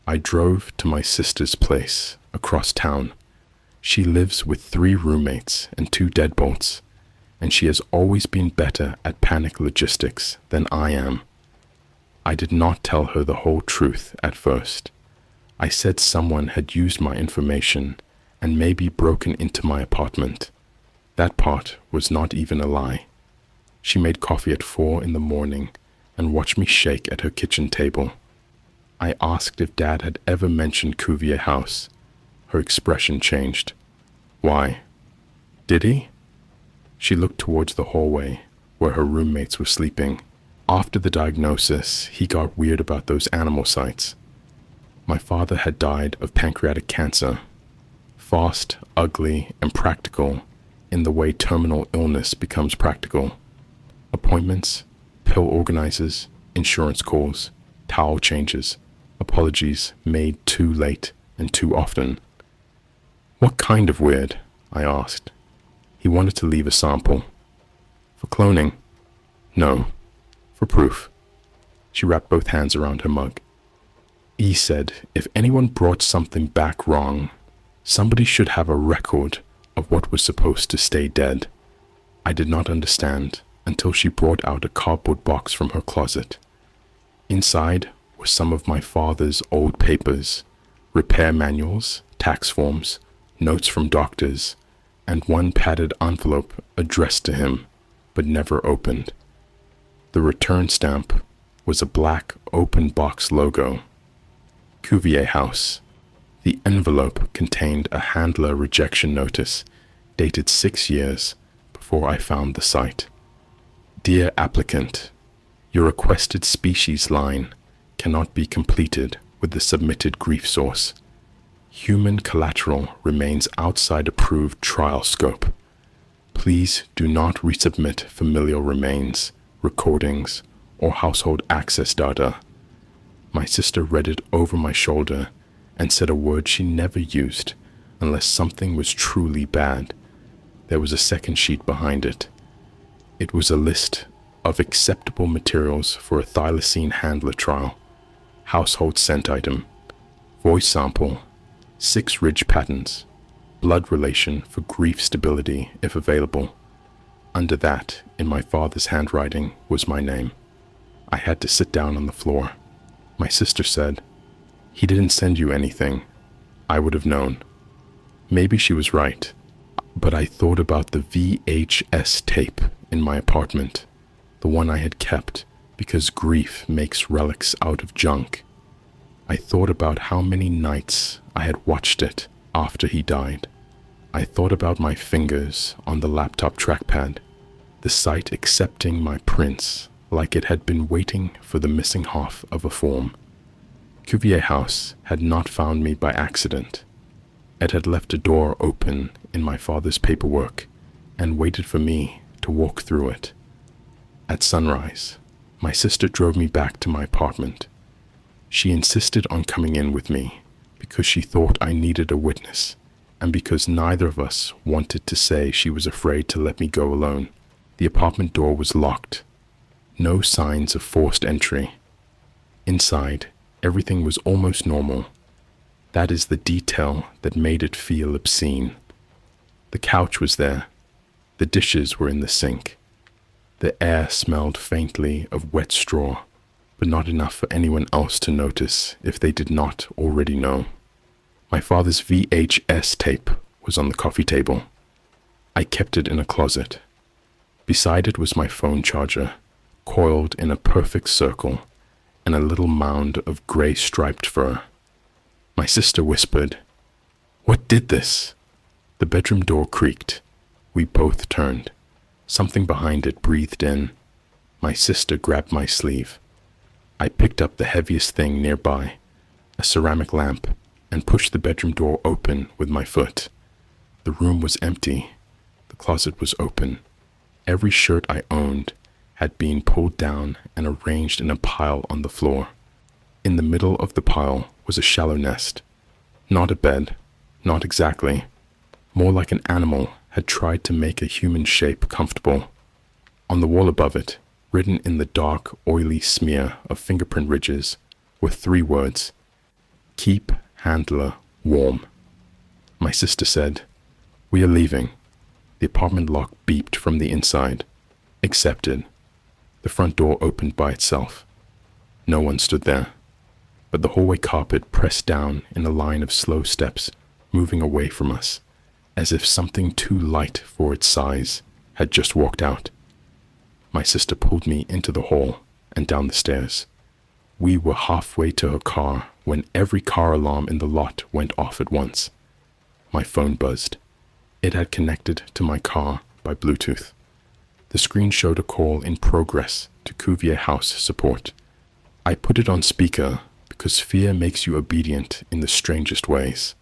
I drove to my sister's place across town. She lives with 3 roommates and 2 deadbolts, and she has always been better at panic logistics than I am. I did not tell her the whole truth at first. I said someone had used my information and maybe broken into my apartment. That part was not even a lie. She made coffee at 4 in the morning and watched me shake at her kitchen table. I asked if Dad had ever mentioned Cuvier House. Her expression changed. "Why? Did he?" She looked towards the hallway where her roommates were sleeping. After the diagnosis, he got weird about those animal sites. My father had died of pancreatic cancer. Fast, ugly, and practical in the way terminal illness becomes practical. Appointments, pill organizers, insurance calls, towel changes, apologies made too late and too often. "What kind of weird?" I asked. He wanted to leave a sample. "For cloning?" "No, for proof." She wrapped both hands around her mug. E said if anyone brought something back wrong, somebody should have a record of what was supposed to stay dead. I did not understand until she brought out a cardboard box from her closet. Inside were some of my father's old papers, repair manuals, tax forms, notes from doctors, and one padded envelope addressed to him, but never opened. The return stamp was a black open box logo. Cuvier House. The envelope contained a handler rejection notice dated 6 years before I found the site. Dear applicant, your requested species line cannot be completed with the submitted grief source. Human collateral remains outside approved trial scope. Please do not resubmit familial remains, recordings, or household access data. My sister read it over my shoulder and said a word she never used unless something was truly bad. There was a second sheet behind it. It was a list of acceptable materials for a thylacine handler trial, household scent item, voice sample, 6 ridge patterns, blood relation for grief stability if available. Under that, in my father's handwriting, was my name. I had to sit down on the floor. My sister said, "He didn't send you anything. I would have known." Maybe she was right, but I thought about the VHS tape in my apartment, the one I had kept because grief makes relics out of junk. I thought about how many nights I had watched it after he died. I thought about my fingers on the laptop trackpad, the site accepting my prints like it had been waiting for the missing half of a form. Cuvier House had not found me by accident. It had left a door open in my father's paperwork and waited for me to walk through it. At sunrise, my sister drove me back to my apartment. She insisted on coming in with me because she thought I needed a witness and because neither of us wanted to say she was afraid to let me go alone. The apartment door was locked. No signs of forced entry. Inside, everything was almost normal. That is the detail that made it feel obscene. The couch was there. The dishes were in the sink. The air smelled faintly of wet straw, but not enough for anyone else to notice if they did not already know. My father's VHS tape was on the coffee table. I kept it in a closet. Beside it was my phone charger, coiled in a perfect circle, and a little mound of gray striped fur. My sister whispered, "What did this?" The bedroom door creaked. We both turned. Something behind it breathed in. My sister grabbed my sleeve. I picked up the heaviest thing nearby, a ceramic lamp, and pushed the bedroom door open with my foot. The room was empty. The closet was open. Every shirt I owned had been pulled down and arranged in a pile on the floor. In the middle of the pile was a shallow nest. Not a bed, not exactly. More like an animal had tried to make a human shape comfortable. On the wall above it, written in the dark, oily smear of fingerprint ridges, were 3 words: "Keep handler warm." My sister said, "We are leaving." The apartment lock beeped from the inside. Accepted. The front door opened by itself. No one stood there, but the hallway carpet pressed down in a line of slow steps, moving away from us, as if something too light for its size had just walked out. My sister pulled me into the hall and down the stairs. We were halfway to her car when every car alarm in the lot went off at once. My phone buzzed. It had connected to my car by Bluetooth. The screen showed a call in progress to Cuvier House support. I put it on speaker because fear makes you obedient in the strangest ways.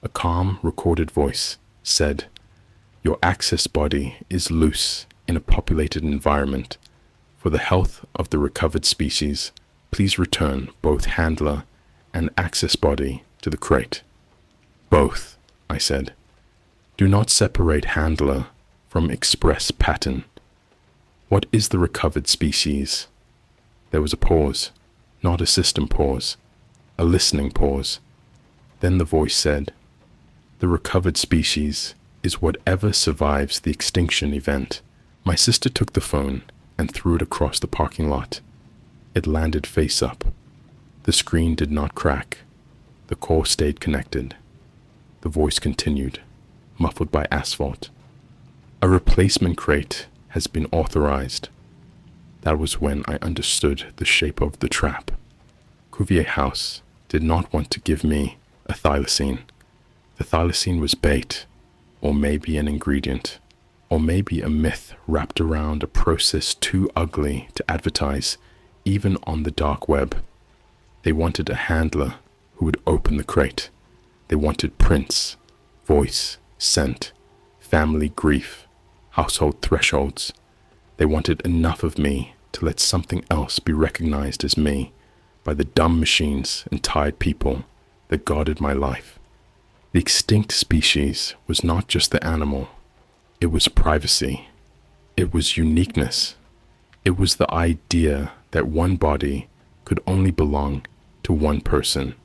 A calm, recorded voice said, "Your access body is loose in a populated environment. For the health of the recovered species, please return both handler and access body to the crate." "Both," I said. "Do not separate handler from express pattern. What is the recovered species?" There was a pause, not a system pause. A listening pause. Then the voice said, "The recovered species is whatever survives the extinction event." My sister took the phone and threw it across the parking lot. It landed face up. The screen did not crack. The call stayed connected. The voice continued, muffled by asphalt. "A replacement crate has been authorized." That was when I understood the shape of the trap. Cuvier House did not want to give me a thylacine. The thylacine was bait, or maybe an ingredient, or maybe a myth wrapped around a process too ugly to advertise, even on the dark web. They wanted a handler who would open the crate. They wanted prints, voice, scent, family grief, household thresholds. They wanted enough of me to let something else be recognized as me by the dumb machines and tired people that guarded my life. The extinct species was not just the animal. It was privacy. It was uniqueness. It was the idea that one body could only belong to one person.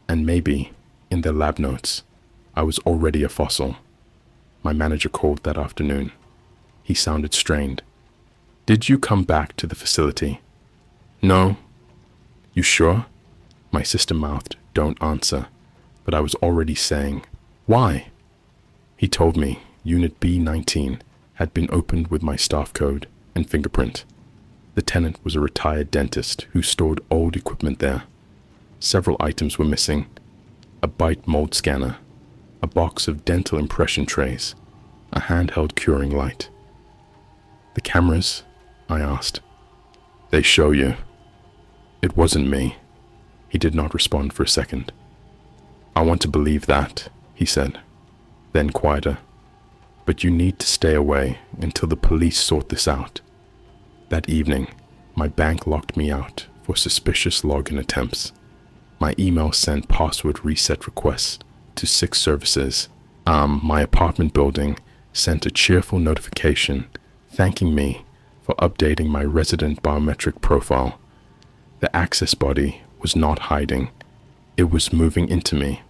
And maybe, in their lab notes, I was already a fossil. My manager called that afternoon. He sounded strained. "Did you come back to the facility?" "No." "You sure?" My sister mouthed, "Don't answer," but I was already saying, "Why?" He told me Unit B19 had been opened with my staff code and fingerprint. The tenant was a retired dentist who stored old equipment there. Several items were missing: a bite mold scanner, a box of dental impression trays, a handheld curing light. "The cameras?" I asked. "They show you." "It wasn't me." He did not respond for a second. "I want to believe that," he said, then quieter. "But you need to stay away until the police sort this out." That evening, my bank locked me out for suspicious login attempts. My email sent password reset requests to 6 services. My apartment building sent a cheerful notification thanking me for updating my resident biometric profile. The access body was not hiding. It was moving into me.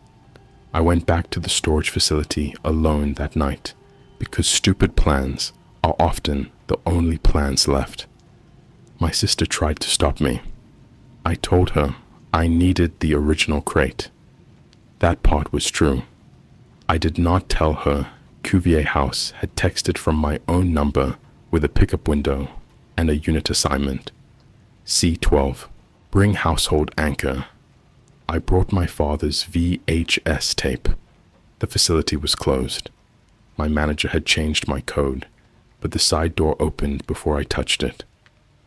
I went back to the storage facility alone that night because stupid plans are often the only plans left. My sister tried to stop me. I told her I needed the original crate. That part was true. I did not tell her Cuvier House had texted from my own number with a pickup window and a unit assignment. C12, bring household anchor. I brought my father's VHS tape. The facility was closed. My manager had changed my code, but the side door opened before I touched it.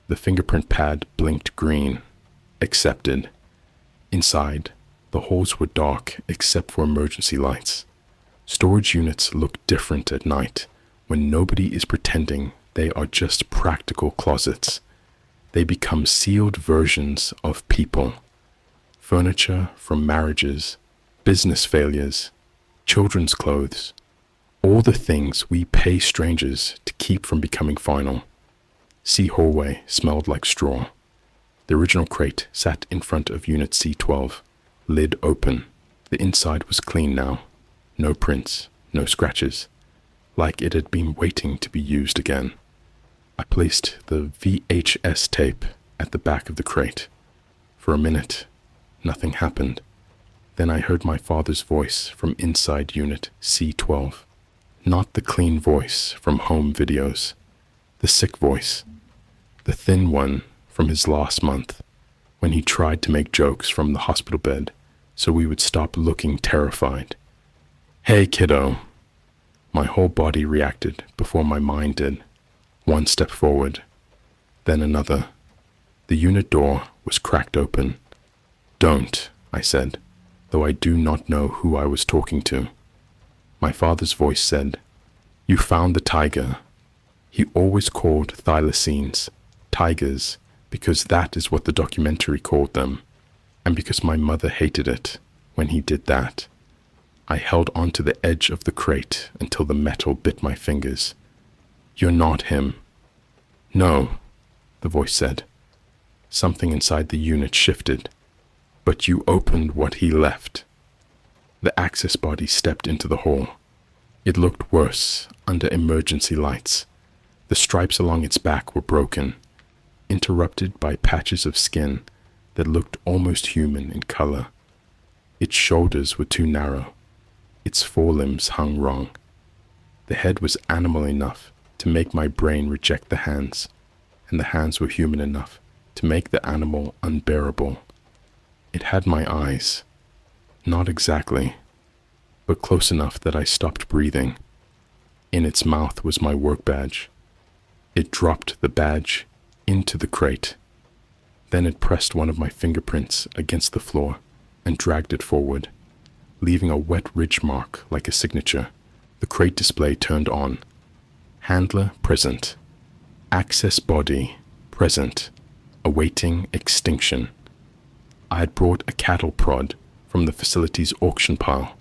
The fingerprint pad blinked green. Accepted. Inside, the halls were dark except for emergency lights. Storage units look different at night when nobody is pretending they are just practical closets. They become sealed versions of people. Furniture from marriages, business failures, children's clothes, all the things we pay strangers to keep from becoming final. C hallway smelled like straw. The original crate sat in front of Unit C12, lid open. The inside was clean now. No prints, no scratches, like it had been waiting to be used again. I placed the VHS tape at the back of the crate. For a minute, nothing happened. Then I heard my father's voice from inside Unit C12. Not the clean voice from home videos. The sick voice. The thin one from his last month, when he tried to make jokes from the hospital bed so we would stop looking terrified. "Hey, kiddo." My whole body reacted before my mind did. One step forward, then another. The unit door was cracked open. "Don't," I said, though I do not know who I was talking to. My father's voice said, "You found the tiger." He always called thylacines tigers because that is what the documentary called them, and because my mother hated it when he did that. I held onto the edge of the crate until the metal bit my fingers. "You're not him." "No," the voice said. Something inside the unit shifted. But you opened what he left. The access body stepped into the hall. It looked worse under emergency lights. The stripes along its back were broken, interrupted by patches of skin that looked almost human in color. Its shoulders were too narrow. Its forelimbs hung wrong. The head was animal enough to make my brain reject the hands, and the hands were human enough to make the animal unbearable. It had my eyes. Not exactly, but close enough that I stopped breathing. In its mouth was my work badge. It dropped the badge into the crate. Then it pressed one of my fingerprints against the floor and dragged it forward, leaving a wet ridge mark like a signature. The crate display turned on. Handler present. Access body present. Awaiting extinction. I had brought a cattle prod from the facility's auction pile.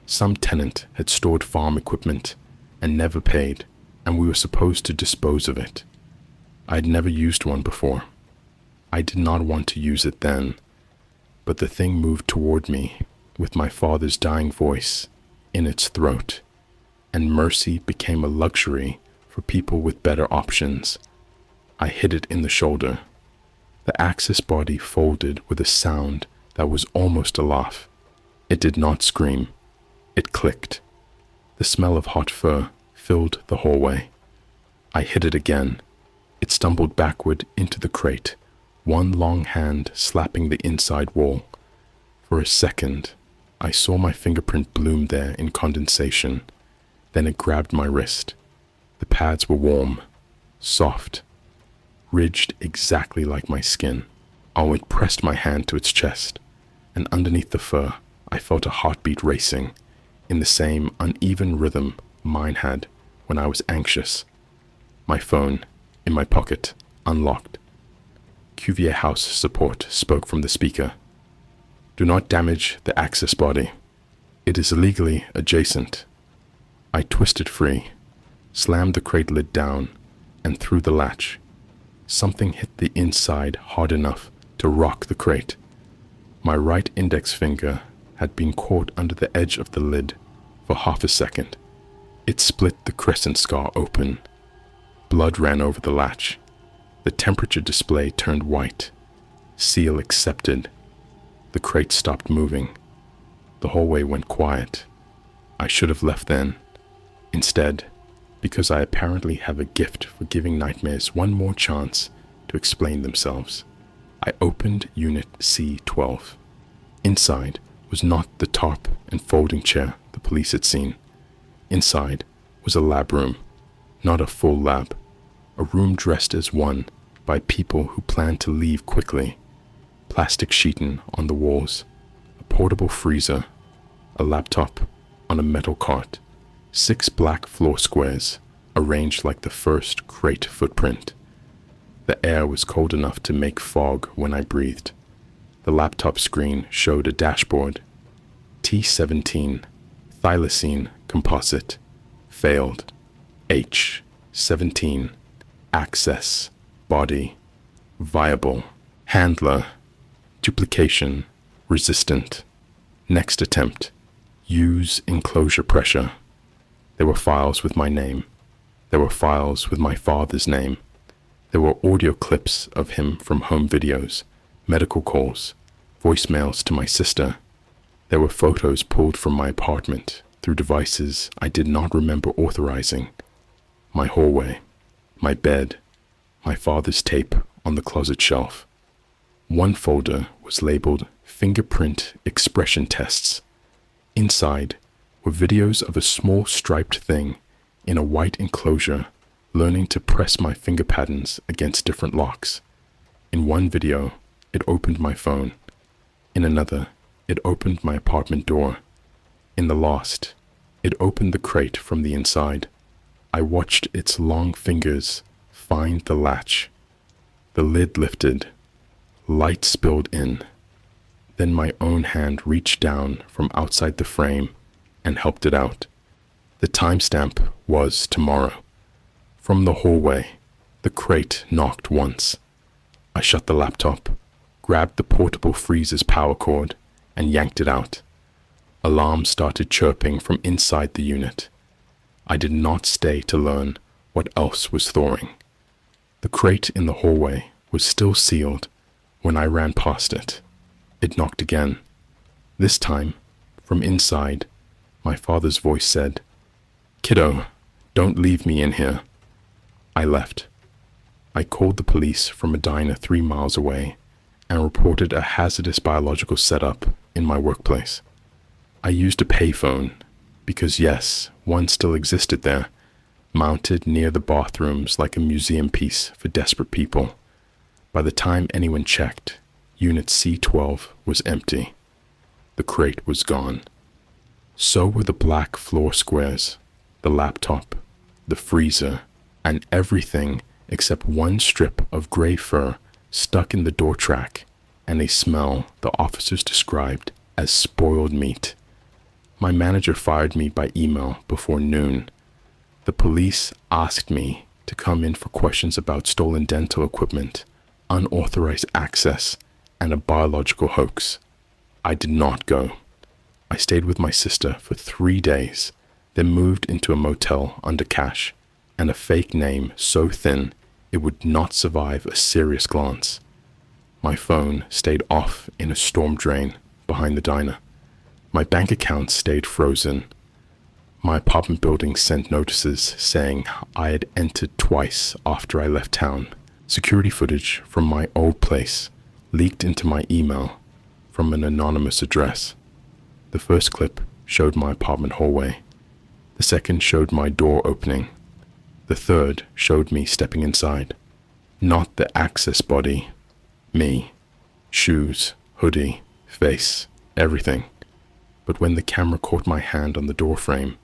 Some tenant had stored farm equipment and never paid, and we were supposed to dispose of it. I had never used one before. I did not want to use it then, but the thing moved toward me with my father's dying voice in its throat, and mercy became a luxury for people with better options. I hit it in the shoulder. The access body folded with a sound that was almost a laugh. It did not scream. It clicked. The smell of hot fur filled the hallway. I hit it again. It stumbled backward into the crate, one long hand slapping the inside wall. For a second, I saw my fingerprint bloom there in condensation. Then it grabbed my wrist. The pads were warm, soft, ridged exactly like my skin. Oh, it pressed my hand to its chest, and underneath the fur, I felt a heartbeat racing in the same uneven rhythm mine had when I was anxious. My phone, in my pocket, unlocked. Cuvier House support spoke from the speaker. Do not damage the access body. It is legally adjacent. I twisted free, slammed the crate lid down, and threw the latch. Something hit the inside hard enough to rock the crate. My right index finger had been caught under the edge of the lid for half a second. It split the crescent scar open. Blood ran over the latch. The temperature display turned white. Seal accepted. The crate stopped moving. The hallway went quiet. I should have left then. Instead, because I apparently have a gift for giving nightmares one more chance to explain themselves, I opened Unit C-12. Inside was not the tarp and folding chair the police had seen. Inside was a lab room, not a full lab, a room dressed as one by people who planned to leave quickly. Plastic sheeting on the walls, a portable freezer, a laptop on a metal cart, 6 black floor squares arranged like the first crate footprint. The air was cold enough to make fog when I breathed. The laptop screen showed a dashboard. T17, thylacine composite, failed. H17, access, body, viable. Handler, duplication, resistant. Next attempt, use enclosure pressure. There were files with my name. There were files with my father's name. There were audio clips of him from home videos, medical calls, voicemails to my sister. There were photos pulled from my apartment through devices I did not remember authorizing. My hallway, my bed, my father's tape on the closet shelf. One folder was labeled Fingerprint Expression Tests. Inside were videos of a small striped thing in a white enclosure learning to press my finger patterns against different locks. In one video, it opened my phone. In another, it opened my apartment door. In the last, it opened the crate from the inside. I watched its long fingers find the latch. The lid lifted. Light spilled in. Then my own hand reached down from outside the frame and helped it out. The timestamp was tomorrow. From the hallway, the crate knocked once. I shut the laptop, grabbed the portable freezer's power cord, and yanked it out. Alarms started chirping from inside the unit. I did not stay to learn what else was thawing. The crate in the hallway was still sealed when I ran past it. It knocked again. This time, from inside, my father's voice said, "Kiddo, don't leave me in here." I left. I called the police from a diner 3 miles away and reported a hazardous biological setup in my workplace. I used a payphone because, yes, one still existed there, mounted near the bathrooms like a museum piece for desperate people. By the time anyone checked, Unit C12 was empty. The crate was gone. So were the black floor squares, the laptop, the freezer, and everything except one strip of gray fur stuck in the door track and a smell the officers described as spoiled meat. My manager fired me by email before noon. The police asked me to come in for questions about stolen dental equipment, unauthorized access, and a biological hoax. I did not go. I stayed with my sister for 3 days, then moved into a motel under cash and a fake name so thin it would not survive a serious glance. My phone stayed off in a storm drain behind the diner. My bank account stayed frozen. My apartment building sent notices saying I had entered twice after I left town. Security footage from my old place leaked into my email from an anonymous address. The first clip showed my apartment hallway. The second showed my door opening. The third showed me stepping inside. Not the access body. Me. Shoes, hoodie, face, everything. But when the camera caught my hand on the door frame,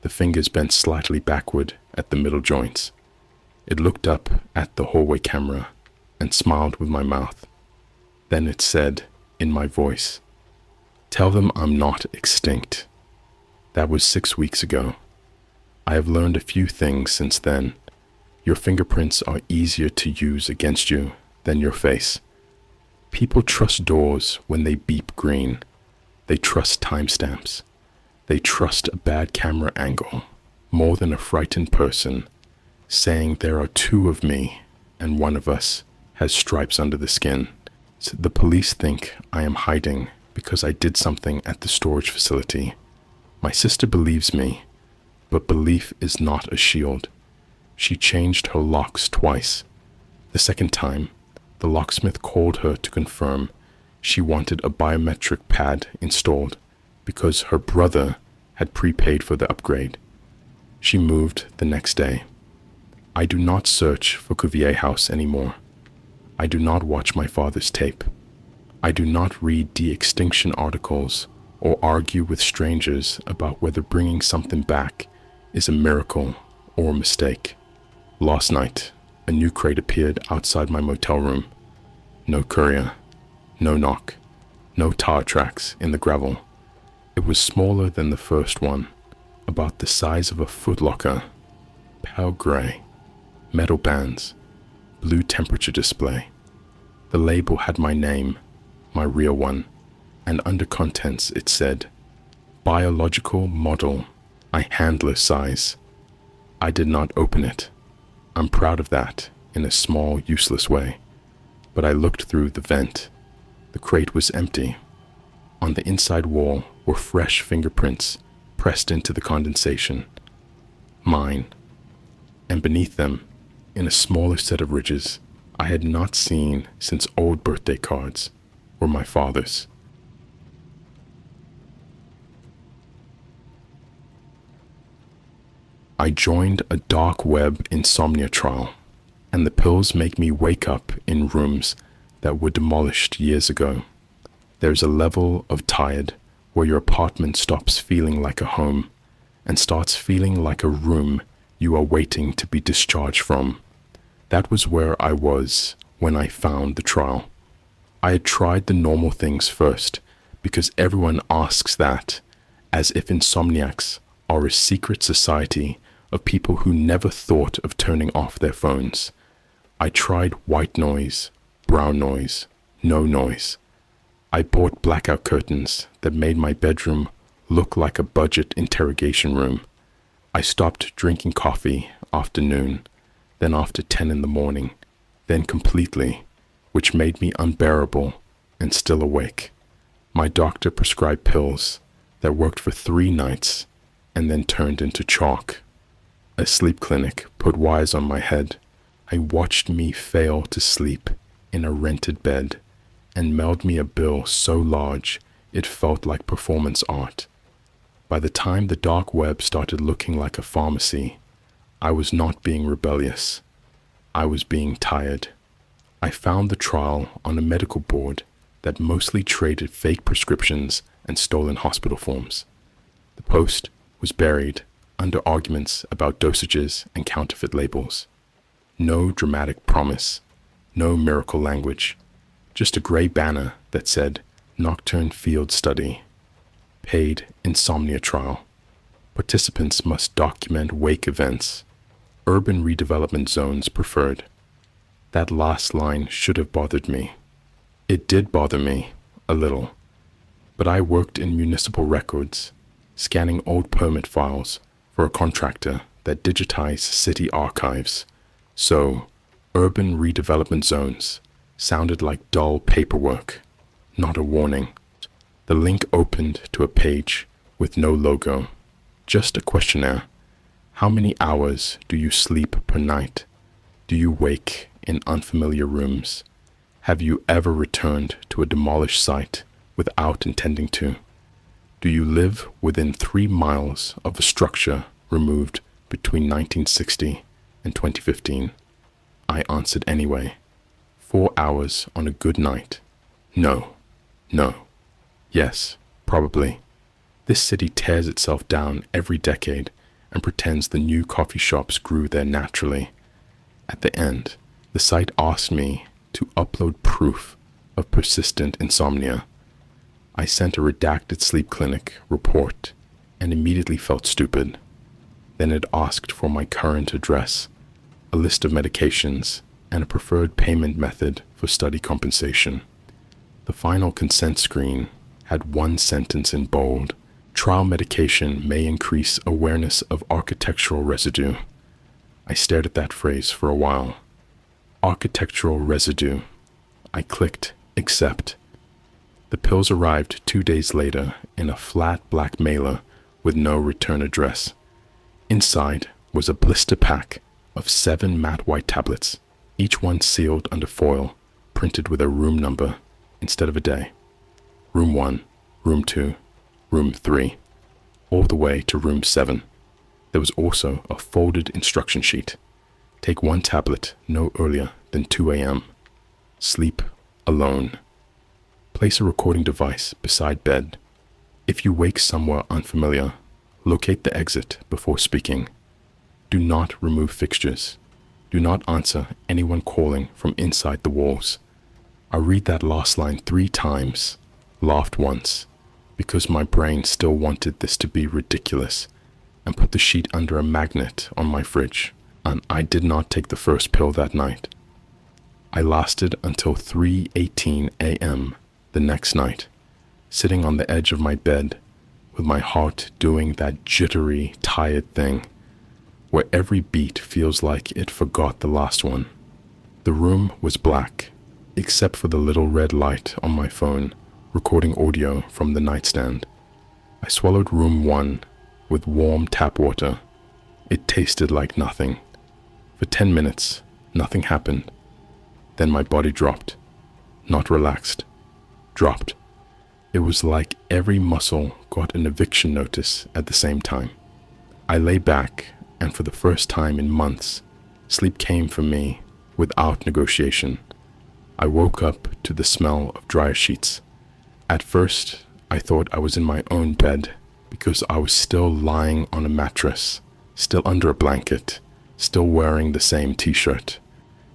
the fingers bent slightly backward at the middle joints. It looked up at the hallway camera and smiled with my mouth. Then it said, in my voice, "Tell them I'm not extinct." That was 6 weeks ago. I have learned a few things since then. Your fingerprints are easier to use against you than your face. People trust doors when they beep green. They trust timestamps. They trust a bad camera angle more than a frightened person saying there are 2 of me and one of us has stripes under the skin. So the police think I am hiding because I did something at the storage facility. My sister believes me, but belief is not a shield. She changed her locks twice. The second time, the locksmith called her to confirm she wanted a biometric pad installed because her brother had prepaid for the upgrade. She moved the next day. I do not search for Cuvier House anymore. I do not watch my father's tape. I do not read de-extinction articles or argue with strangers about whether bringing something back is a miracle or a mistake. Last night, a new crate appeared outside my motel room. No courier, no knock, no tire tracks in the gravel. It was smaller than the first one, about the size of a footlocker. Pale gray, metal bands, blue temperature display. The label had my name, my real one, and under contents it said, "Biological model, I handler size." I did not open it. I'm proud of that in a small, useless way. But I looked through the vent. The crate was empty. On the inside wall were fresh fingerprints pressed into the condensation. Mine. And beneath them, in a smaller set of ridges I had not seen since old birthday cards, were my father's. I joined a dark web insomnia trial, and the pills make me wake up in rooms that were demolished years ago. There's a level of tired where your apartment stops feeling like a home and starts feeling like a room you are waiting to be discharged from. That was where I was when I found the trial. I had tried the normal things first because everyone asks that, as if insomniacs are a secret society of people who never thought of turning off their phones. I tried white noise, brown noise, no noise. I bought blackout curtains that made my bedroom look like a budget interrogation room. I stopped drinking coffee after noon, then after 10 in the morning, then completely, which made me unbearable and still awake. My doctor prescribed pills that worked for 3 nights and then turned into chalk. A sleep clinic put wires on my head. I watched me fail to sleep in a rented bed and mailed me a bill so large it felt like performance art. By the time the dark web started looking like a pharmacy, I was not being rebellious. I was being tired. I found the trial on a medical board that mostly traded fake prescriptions and stolen hospital forms. The post was buried under arguments about dosages and counterfeit labels. No dramatic promise, no miracle language, just a gray banner that said Nocturne Field Study, paid Insomnia trial. Participants must document wake events, urban redevelopment zones preferred. That last line should have bothered me. It did bother me, a little, but I worked in municipal records, scanning old permit files for a contractor that digitized city archives. So, urban redevelopment zones sounded like dull paperwork, not a warning. The link opened to a page with no logo, just a questionnaire. How many hours do you sleep per night? Do you wake in unfamiliar rooms? Have you ever returned to a demolished site without intending to? Do you live within 3 miles of a structure removed between 1960 and 2015? I answered anyway. 4 hours on a good night. No. Yes, probably. This city tears itself down every decade and pretends the new coffee shops grew there naturally. At the end, the site asked me to upload proof of persistent insomnia. I sent a redacted sleep clinic report and immediately felt stupid. Then it asked for my current address, a list of medications, and a preferred payment method for study compensation. The final consent screen had one sentence in bold: trial medication may increase awareness of architectural residue. I stared at that phrase for a while. Architectural residue. I clicked accept. The pills arrived 2 days later in a flat black mailer with no return address. Inside was a blister pack of 7 matte white tablets, each one sealed under foil, printed with a room number instead of a day. Room 1, Room 2, Room 3, all the way to Room 7. There was also a folded instruction sheet. Take 1 tablet no earlier than 2 a.m. Sleep alone. Place a recording device beside bed. If you wake somewhere unfamiliar, locate the exit before speaking. Do not remove fixtures. Do not answer anyone calling from inside the walls. I read that last line 3 times, laughed once, because my brain still wanted this to be ridiculous, and put the sheet under a magnet on my fridge. And I did not take the first pill that night. I lasted until 3:18 a.m. the next night, sitting on the edge of my bed, with my heart doing that jittery, tired thing, where every beat feels like it forgot the last one. The room was black, except for the little red light on my phone, recording audio from the nightstand. I swallowed Room 1 with warm tap water. It tasted like nothing. For 10 minutes, nothing happened. Then my body dropped. Not relaxed. Dropped. It was like every muscle got an eviction notice at the same time. I lay back, and for the first time in months, sleep came for me without negotiation. I woke up to the smell of dryer sheets. At first, I thought I was in my own bed because I was still lying on a mattress, still under a blanket, still wearing the same t-shirt.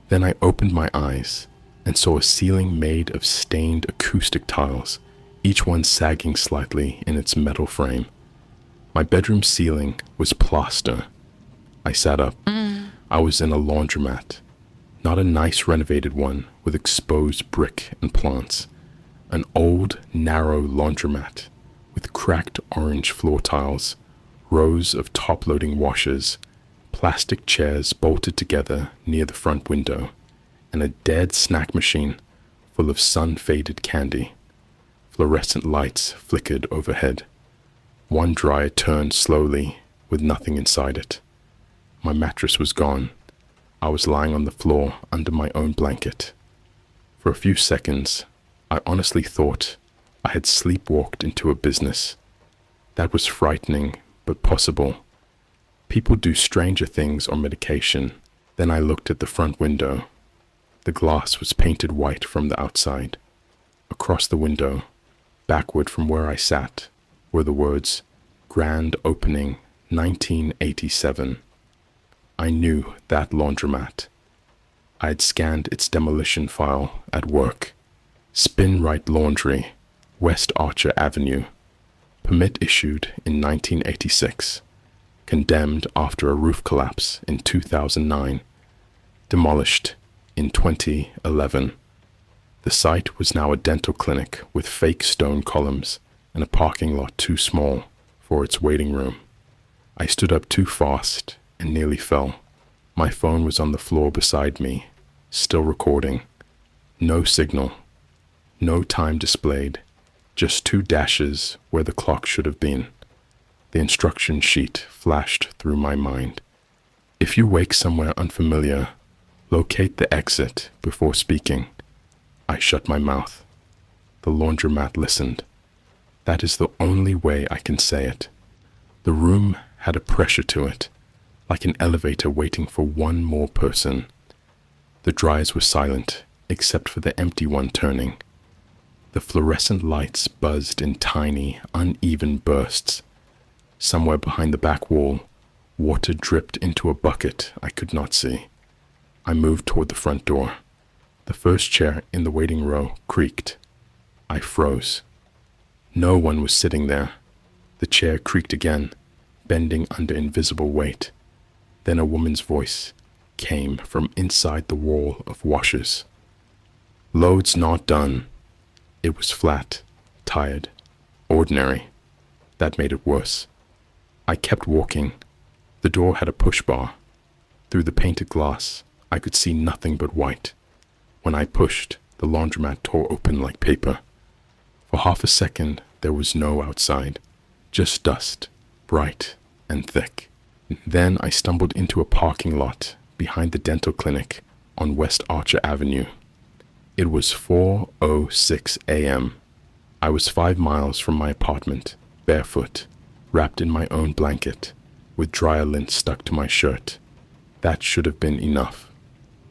Then I opened my eyes and saw a ceiling made of stained acoustic tiles, each one sagging slightly in its metal frame. My bedroom ceiling was plaster. I sat up. I was in a laundromat. Not a nice renovated one with exposed brick and plants. An old, narrow laundromat with cracked orange floor tiles, rows of top-loading washers, plastic chairs bolted together near the front window, and a dead snack machine full of sun-faded candy. Fluorescent lights flickered overhead. One dryer turned slowly with nothing inside it. My mattress was gone. I was lying on the floor under my own blanket. For a few seconds, I honestly thought I had sleepwalked into a business. That was frightening, but possible. People do stranger things on medication. Then I looked at the front window. The glass was painted white from the outside. Across the window, backward from where I sat, were the words, "Grand Opening, 1987. I knew that laundromat. I had scanned its demolition file at work. Spin Right Laundry, West Archer Avenue. Permit issued in 1986. Condemned after a roof collapse in 2009. Demolished in 2011. The site was now a dental clinic with fake stone columns and a parking lot too small for its waiting room. I stood up too fast and nearly fell. My phone was on the floor beside me, still recording. No signal. No time displayed. Just 2 dashes where the clock should have been. The instruction sheet flashed through my mind. If you wake somewhere unfamiliar, locate the exit before speaking. I shut my mouth. The laundromat listened. That is the only way I can say it. The room had a pressure to it, like an elevator waiting for one more person. The dryers were silent, except for the empty one turning. The fluorescent lights buzzed in tiny, uneven bursts. Somewhere behind the back wall, water dripped into a bucket I could not see. I moved toward the front door. The first chair in the waiting row creaked. I froze. No one was sitting there. The chair creaked again, bending under invisible weight. Then a woman's voice came from inside the wall of washers. "Load's not done." It was flat, tired, ordinary. That made it worse. I kept walking. The door had a push bar. Through the painted glass, I could see nothing but white. When I pushed, the laundromat tore open like paper. For half a second, there was no outside, just dust, bright and thick. Then I stumbled into a parking lot behind the dental clinic on West Archer Avenue. It was 4:06 a.m. I was 5 miles from my apartment, barefoot, wrapped in my own blanket, with dryer lint stuck to my shirt. That should have been enough.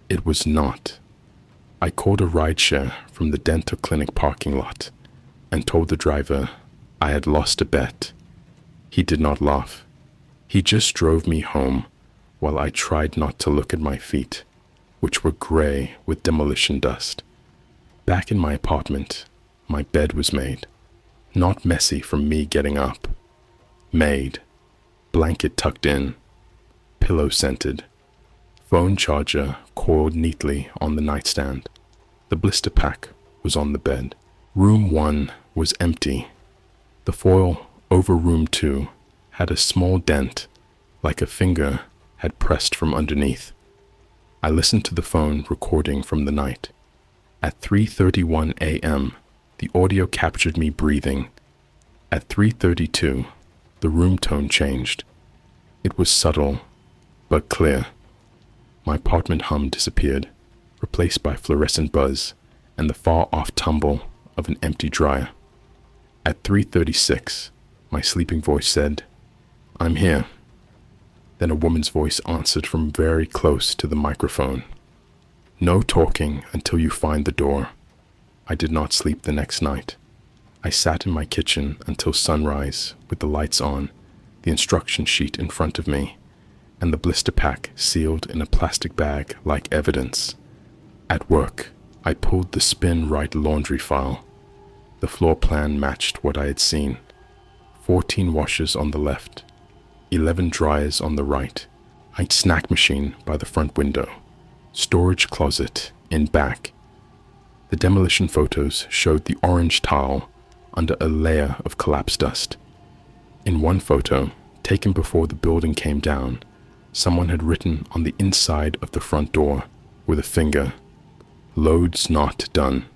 It was not. I called a rideshare from the dental clinic parking lot and told the driver I had lost a bet. He did not laugh. He just drove me home while I tried not to look at my feet, which were gray with demolition dust. Back in my apartment, my bed was made. Not messy from me getting up. Made. Blanket tucked in. Pillow scented. Phone charger coiled neatly on the nightstand. The blister pack was on the bed. Room 1 was empty. The foil over room 2 had a small dent, like a finger had pressed from underneath. I listened to the phone recording from the night. At 3:31 a.m., the audio captured me breathing. At 3:32, the room tone changed. It was subtle, but clear. My apartment hum disappeared, replaced by fluorescent buzz and the far-off tumble of an empty dryer. At 3:36, my sleeping voice said, "I'm here." Then a woman's voice answered from very close to the microphone. "No talking until you find the door." I did not sleep the next night. I sat in my kitchen until sunrise with the lights on, the instruction sheet in front of me, and the blister pack sealed in a plastic bag like evidence. At work, I pulled the Spin Right laundry file. The floor plan matched what I had seen. 14 washers on the left, 11 dryers on the right, a snack machine by the front window. Storage closet in back. The demolition photos showed the orange tile under a layer of collapsed dust. In one photo, taken before the building came down, someone had written on the inside of the front door with a finger, "Loads not done."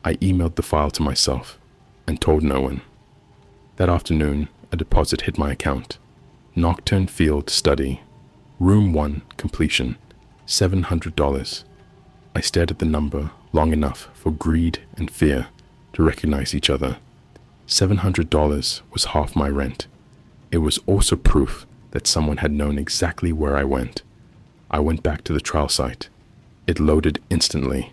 I emailed the file to myself and told no one. That afternoon, a deposit hit my account. Nocturne Field Study, Room 1 completion, $700. I stared at the number long enough for greed and fear to recognize each other. $700 was half my rent. It was also proof that someone had known exactly where I went. I went back to the trial site. It loaded instantly.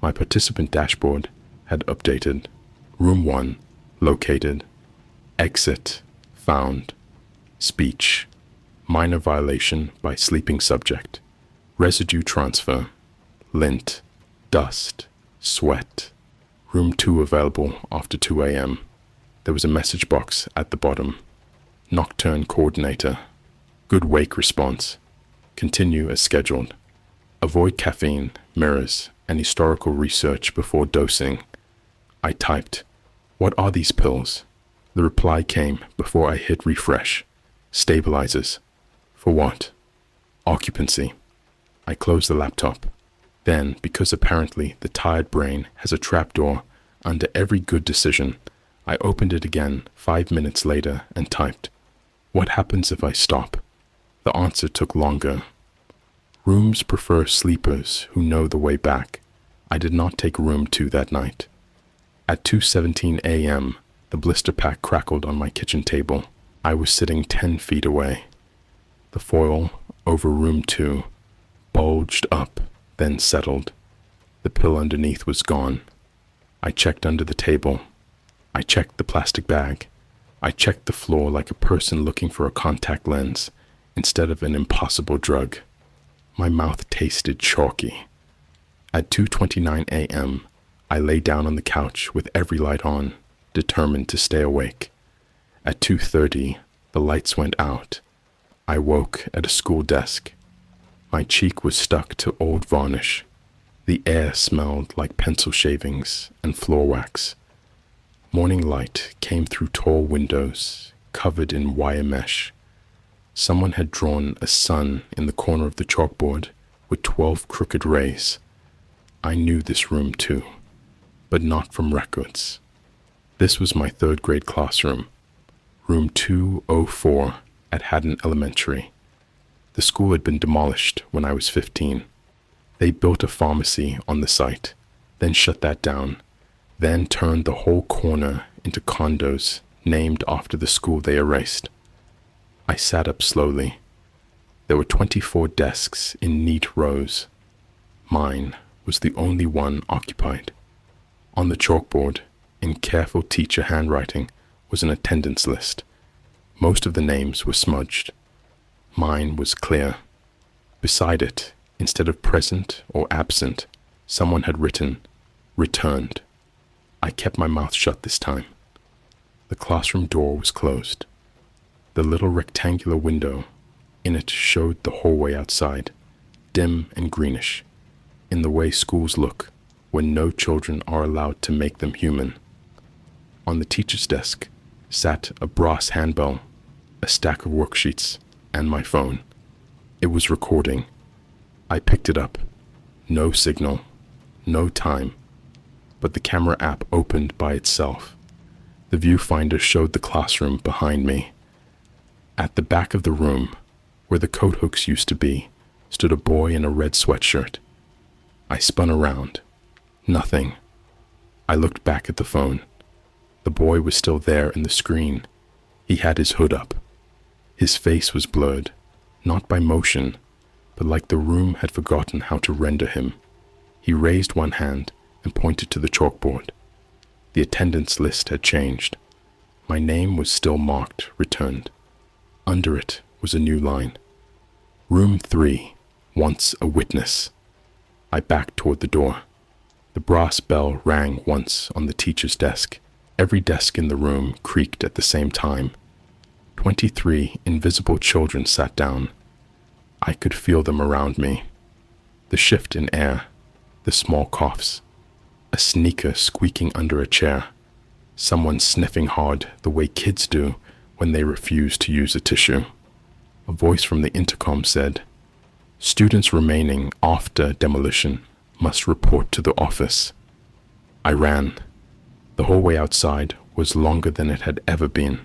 My participant dashboard had updated. Room 1 located. Exit found. Speech. Minor violation by sleeping subject. Residue transfer. Lint. Dust. Sweat. Room 2 available after 2 a.m. There was a message box at the bottom. Nocturne coordinator. Good wake response. Continue as scheduled. Avoid caffeine, mirrors, and historical research before dosing. I typed, "What are these pills?" The reply came before I hit refresh. Stabilizers. For what? Occupancy. I closed the laptop. Then, because apparently the tired brain has a trapdoor under every good decision, I opened it again 5 minutes later and typed, "What happens if I stop?" The answer took longer. Rooms prefer sleepers who know the way back. I did not take room 2 that night. At 2:17 a.m., the blister pack crackled on my kitchen table. I was sitting 10 feet away. The foil over room 2 bulged up, then settled. The pill underneath was gone. I checked under the table. I checked the plastic bag. I checked the floor like a person looking for a contact lens instead of an impossible drug. My mouth tasted chalky. At 2:29 a.m., I lay down on the couch with every light on, determined to stay awake. At 2:30, the lights went out. I woke at a school desk. My cheek was stuck to old varnish. The air smelled like pencil shavings and floor wax. Morning light came through tall windows, covered in wire mesh. Someone had drawn a sun in the corner of the chalkboard with 12 crooked rays. I knew this room too, but not from records. This was my 3rd grade classroom, room 204 at Haddon Elementary. The school had been demolished when I was 15. They built a pharmacy on the site, then shut that down, then turned the whole corner into condos named after the school they erased. I sat up slowly. There were 24 desks in neat rows. Mine was the only one occupied. On the chalkboard, in careful teacher handwriting, was an attendance list. Most of the names were smudged. Mine was clear. Beside it, instead of present or absent, someone had written, "Returned." I kept my mouth shut this time. The classroom door was closed. The little rectangular window in it showed the hallway outside, dim and greenish, in the way schools look when no children are allowed to make them human. On the teacher's desk sat a brass handbell, a stack of worksheets, and my phone. It was recording. I picked it up. No signal, no time, but the camera app opened by itself. The viewfinder showed the classroom behind me. At the back of the room, where the coat hooks used to be, stood a boy in a red sweatshirt. I spun around. Nothing. I looked back at the phone. The boy was still there in the screen. He had his hood up. His face was blurred, not by motion, but like the room had forgotten how to render him. He raised one hand and pointed to the chalkboard. The attendance list had changed. My name was still marked returned. Under it was a new line. Room 3 wants a witness. I backed toward the door. The brass bell rang once on the teacher's desk. Every desk in the room creaked at the same time. 23 invisible children sat down. I could feel them around me. The shift in air, the small coughs, a sneaker squeaking under a chair, someone sniffing hard the way kids do when they refuse to use a tissue. A voice from the intercom said, "Students remaining after demolition must report to the office." I ran. The hallway outside was longer than it had ever been.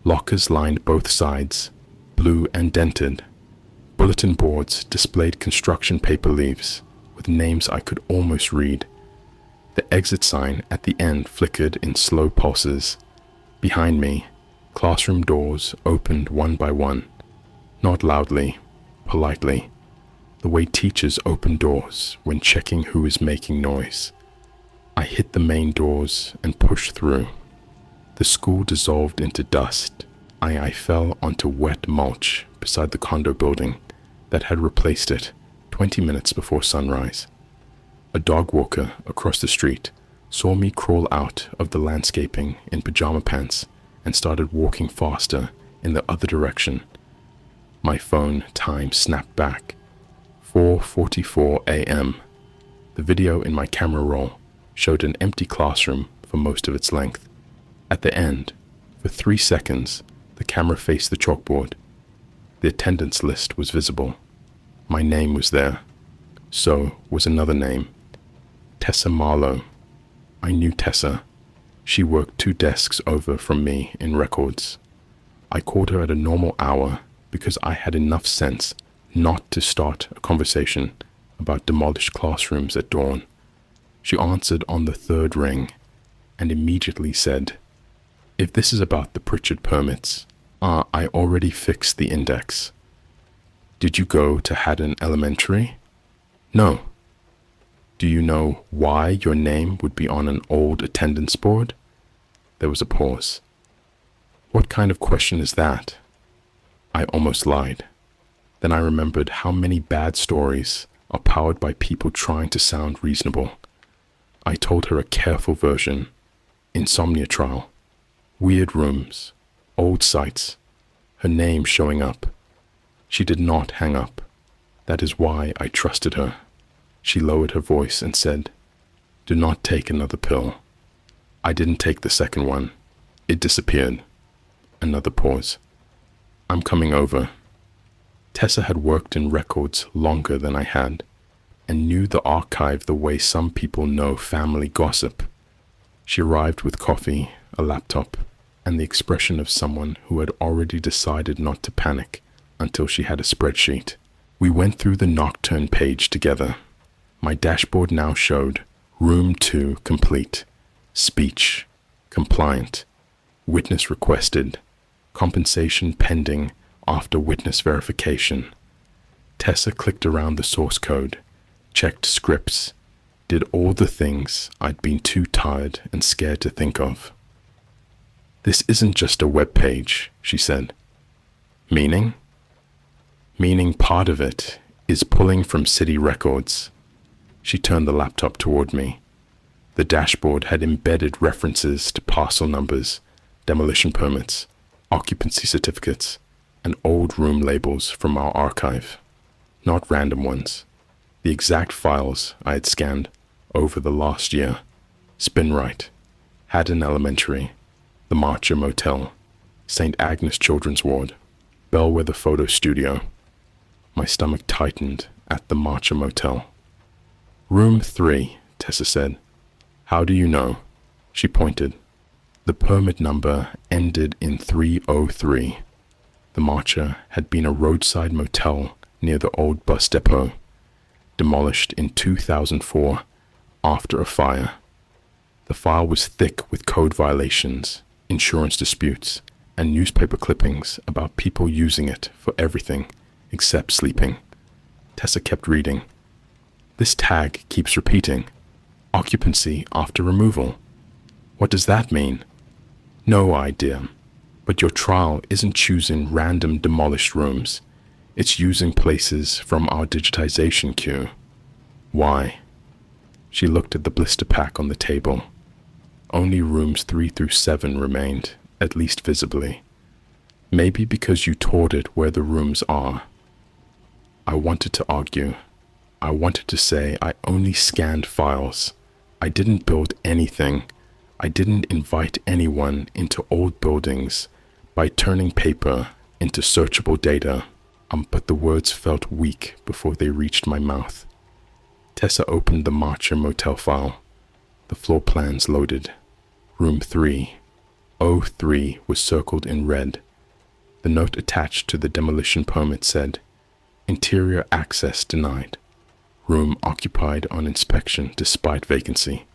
Lockers lined both sides, blue and dented. Bulletin boards displayed construction paper leaves with names I could almost read. The exit sign at the end flickered in slow pulses. Behind me, classroom doors opened one by one, not loudly, politely, the way teachers open doors when checking who is making noise. I hit the main doors and pushed through. The school dissolved into dust. I fell onto wet mulch beside the condo building that had replaced it 20 minutes before sunrise. A dog walker across the street saw me crawl out of the landscaping in pajama pants and started walking faster in the other direction. My phone time snapped back. 4:44 a.m. The video in my camera roll showed an empty classroom for most of its length. At the end, for 3 seconds, the camera faced the chalkboard. The attendance list was visible. My name was there. So was another name. Tessa Marlowe. I knew Tessa. She worked 2 desks over from me in records. I called her at a normal hour because I had enough sense not to start a conversation about demolished classrooms at dawn. She answered on the 3rd ring and immediately said, "If this is about the Pritchard permits, I already fixed the index." "Did you go to Haddon Elementary?" "No." "Do you know why your name would be on an old attendance board?" There was a pause. "What kind of question is that?" I almost lied. Then I remembered how many bad stories are powered by people trying to sound reasonable. I told her a careful version. Insomnia trial. Weird rooms. Old sites. Her name showing up. She did not hang up. That is why I trusted her. She lowered her voice and said, "Do not take another pill." I didn't take the second one. It disappeared. Another pause. "I'm coming over." Tessa had worked in records longer than I had, and knew the archive the way some people know family gossip. She arrived with coffee, a laptop, and the expression of someone who had already decided not to panic until she had a spreadsheet. We went through the Nocturne page together. My dashboard now showed Room 2 complete, speech, compliant, witness requested, compensation pending after witness verification. Tessa clicked around the source code, checked scripts, did all the things I'd been too tired and scared to think of. "This isn't just a web page," she said. "Meaning?" "Meaning part of it is pulling from city records." She turned the laptop toward me. The dashboard had embedded references to parcel numbers, demolition permits, occupancy certificates, and old room labels from our archive. Not random ones. The exact files I had scanned over the last year. Spin right. Haddon Elementary. The Marcher Motel. St. Agnes Children's Ward. Bellwether Photo Studio. My stomach tightened at the Marcher Motel. "Room 3, Tessa said. "How do you know?" She pointed. The permit number ended in 303. The Marcher had been a roadside motel near the old bus depot, demolished in 2004 after a fire. The file was thick with code violations, insurance disputes, and newspaper clippings about people using it for everything except sleeping. Tessa kept reading. "This tag keeps repeating. Occupancy after removal. What does that mean?" "No idea. But your trial isn't choosing random demolished rooms. It's using places from our digitization queue." "Why?" She looked at the blister pack on the table. Only rooms 3 through 7 remained, at least visibly. "Maybe because you taught it where the rooms are." I wanted to argue. I wanted to say I only scanned files. I didn't build anything. I didn't invite anyone into old buildings by turning paper into searchable data. But the words felt weak before they reached my mouth. Tessa opened the Marcher motel file. The floor plans loaded. Room 303 was circled in red. The note attached to the demolition permit said, "Interior access denied. Room occupied on inspection despite vacancy."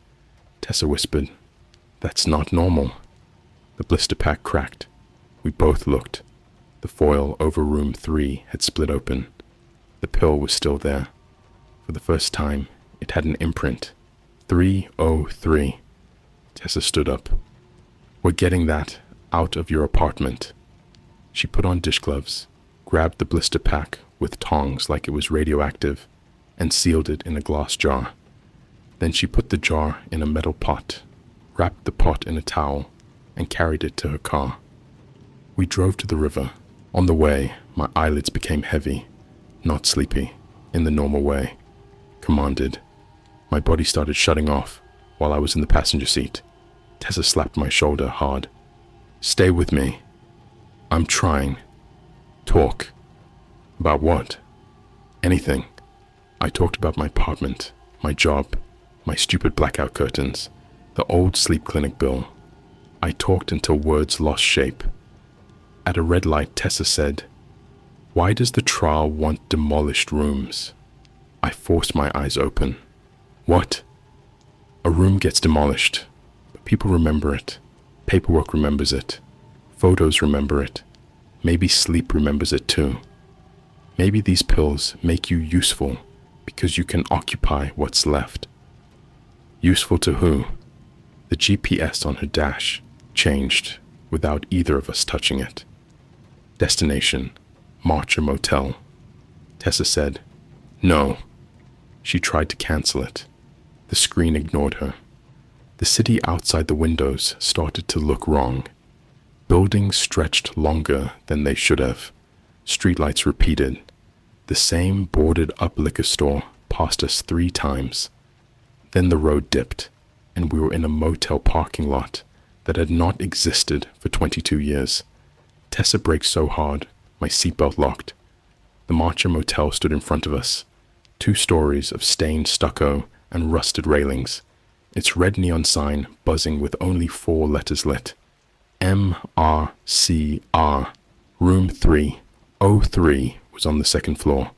Tessa whispered, "That's not normal." The blister pack cracked. We both looked. The foil over room 3 had split open. The pill was still there. For the first time, it had an imprint. 303. Tessa stood up. "We're getting that out of your apartment." She put on dish gloves, grabbed the blister pack with tongs like it was radioactive, and sealed it in a glass jar. Then she put the jar in a metal pot, wrapped the pot in a towel, and carried it to her car. We drove to the river. On the way, my eyelids became heavy, not sleepy, in the normal way. Commanded. My body started shutting off while I was in the passenger seat. Tessa slapped my shoulder hard. "Stay with me." "I'm trying." "Talk." "About what?" "Anything." I talked about my apartment, my job, my stupid blackout curtains, the old sleep clinic bill. I talked until words lost shape. At a red light, Tessa said, "Why does the trial want demolished rooms?" I forced my eyes open. "What?" "A room gets demolished, but people remember it. Paperwork remembers it. Photos remember it. Maybe sleep remembers it too. Maybe these pills make you useful because you can occupy what's left." "Useful to who?" The GPS on her dash changed without either of us touching it. "Destination, Marcher Motel." Tessa said, "No." She tried to cancel it. The screen ignored her. The city outside the windows started to look wrong. Buildings stretched longer than they should have. Streetlights repeated. The same boarded-up liquor store passed us 3 times. Then the road dipped, and we were in a motel parking lot that had not existed for 22 years. Tessa braked so hard, my seatbelt locked. The Marcher Motel stood in front of us. 2 stories of stained stucco and rusted railings. Its red neon sign buzzing with only 4 letters lit. MRCR. Room 303 was on the 2nd floor.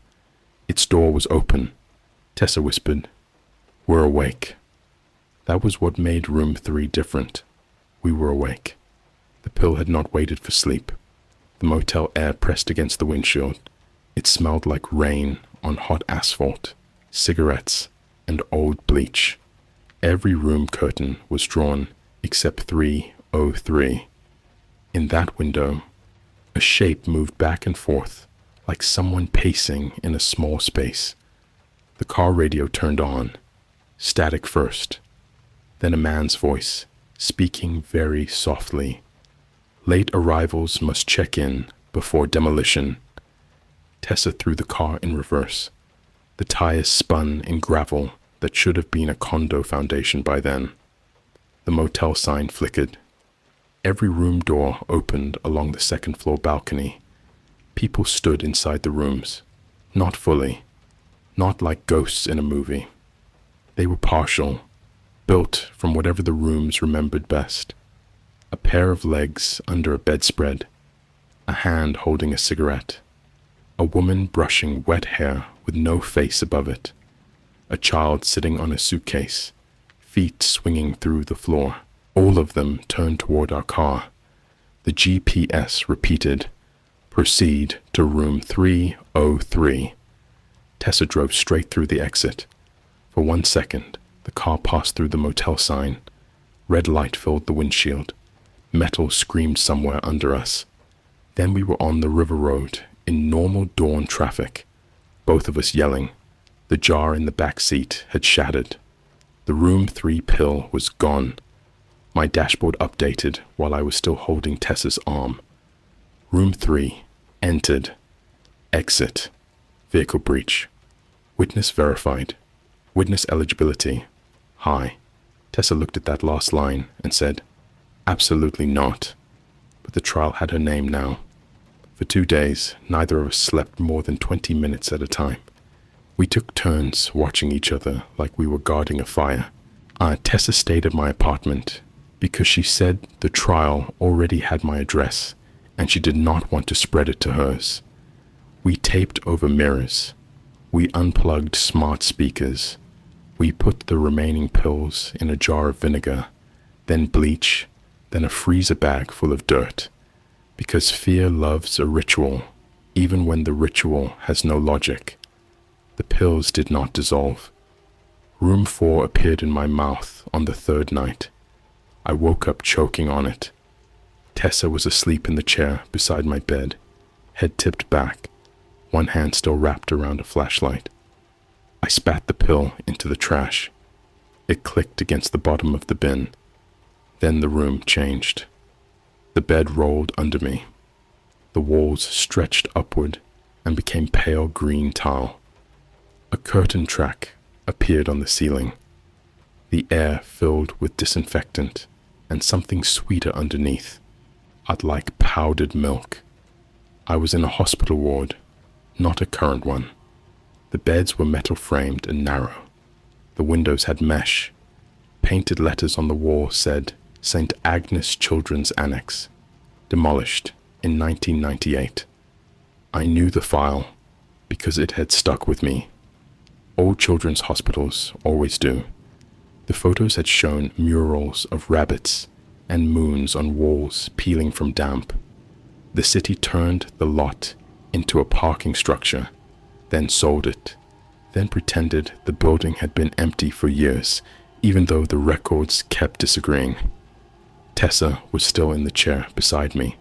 Its door was open. Tessa whispered, "We're awake." That was what made room 3 different. We were awake. The pill had not waited for sleep. The motel air pressed against the windshield. It smelled like rain on hot asphalt, cigarettes, and old bleach. Every room curtain was drawn except 303. In that window, a shape moved back and forth like someone pacing in a small space. The car radio turned on, static first, then a man's voice, speaking very softly. "Late arrivals must check in before demolition." Tessa threw the car in reverse. The tires spun in gravel that should have been a condo foundation by then. The motel sign flickered. Every room door opened along the 2nd floor balcony. People stood inside the rooms, not fully, not like ghosts in a movie. They were partial, built from whatever the rooms remembered best. A pair of legs under a bedspread, a hand holding a cigarette, a woman brushing wet hair with no face above it, a child sitting on a suitcase, feet swinging through the floor. All of them turned toward our car. The GPS repeated, "Proceed to room 303. Tessa drove straight through the exit. For 1 second, the car passed through the motel sign. Red light filled the windshield. Metal screamed somewhere under us. Then we were on the river road in normal dawn traffic, both of us yelling. The jar in the back seat had shattered. The room 3 pill was gone. My dashboard updated while I was still holding Tessa's arm. Room 3, entered. Exit. Vehicle breach. Witness verified. Witness eligibility. High. Tessa looked at that last line and said, absolutely not. But the trial had her name now. For 2 days, neither of us slept more than 20 minutes at a time. We took turns watching each other like we were guarding a fire. Tessa stayed at my apartment because she said the trial already had my address and she did not want to spread it to hers. We taped over mirrors. We unplugged smart speakers. We put the remaining pills in a jar of vinegar, then bleach, then a freezer bag full of dirt. Because fear loves a ritual, even when the ritual has no logic. The pills did not dissolve. Room 4 appeared in my mouth on the 3rd night. I woke up choking on it. Tessa was asleep in the chair beside my bed, head tipped back, one hand still wrapped around a flashlight. I spat the pill into the trash. It clicked against the bottom of the bin. Then the room changed. The bed rolled under me. The walls stretched upward and became pale green tile. A curtain track appeared on the ceiling. The air filled with disinfectant and something sweeter underneath. I'd like powdered milk. I was in a hospital ward, not a current one. The beds were metal framed and narrow. The windows had mesh. Painted letters on the wall said, St. Agnes Children's Annex, demolished in 1998. I knew the file because it had stuck with me. All children's hospitals always do. The photos had shown murals of rabbits and moons on walls peeling from damp. The city turned the lot into a parking structure, then sold it, then pretended the building had been empty for years, even though the records kept disagreeing. Tessa was still in the chair beside me,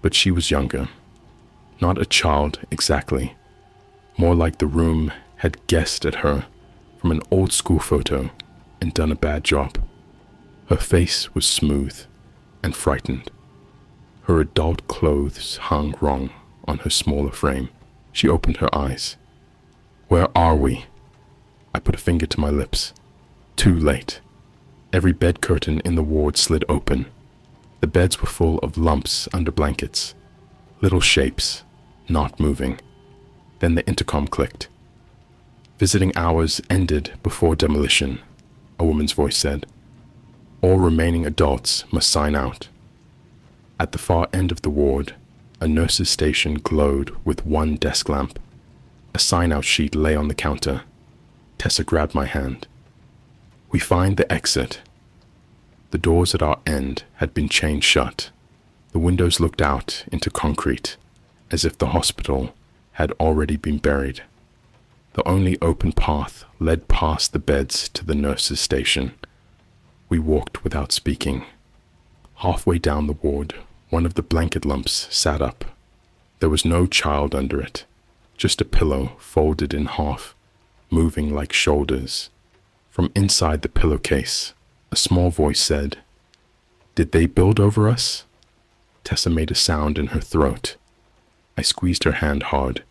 but she was younger. Not a child exactly, more like the room had guessed at her from an old school photo and done a bad job. Her face was smooth and frightened. Her adult clothes hung wrong on her smaller frame. She opened her eyes. Where are we? I put a finger to my lips. Too late. Every bed curtain in the ward slid open. The beds were full of lumps under blankets. Little shapes, not moving. Then the intercom clicked. Visiting hours ended before demolition, a woman's voice said. All remaining adults must sign out. At the far end of the ward, a nurse's station glowed with one desk lamp. A sign-out sheet lay on the counter. Tessa grabbed my hand. We find the exit. The doors at our end had been chained shut. The windows looked out into concrete, as if the hospital had already been buried. The only open path led past the beds to the nurse's station. We walked without speaking. Halfway down the ward, one of the blanket lumps sat up. There was no child under it, just a pillow folded in half, moving like shoulders. From inside the pillowcase, a small voice said, Did they build over us? Tessa made a sound in her throat. I squeezed her hand hard.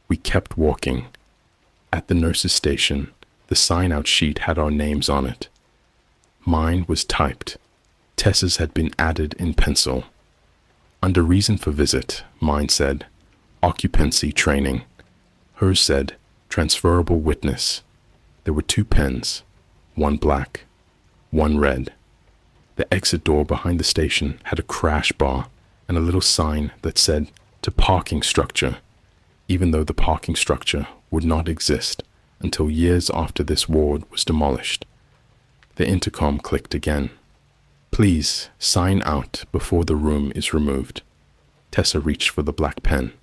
We kept walking. At the nurse's station, the sign-out sheet had our names on it. Mine was typed. Tessa's had been added in pencil. Under reason for visit, mine said, occupancy training. Hers said, transferable witness. There were 2 pens, one black, one red. The exit door behind the station had a crash bar and a little sign that said, to parking structure, even though the parking structure would not exist until years after this ward was demolished. The intercom clicked again. Please sign out before the room is removed. Tessa reached for the black pen.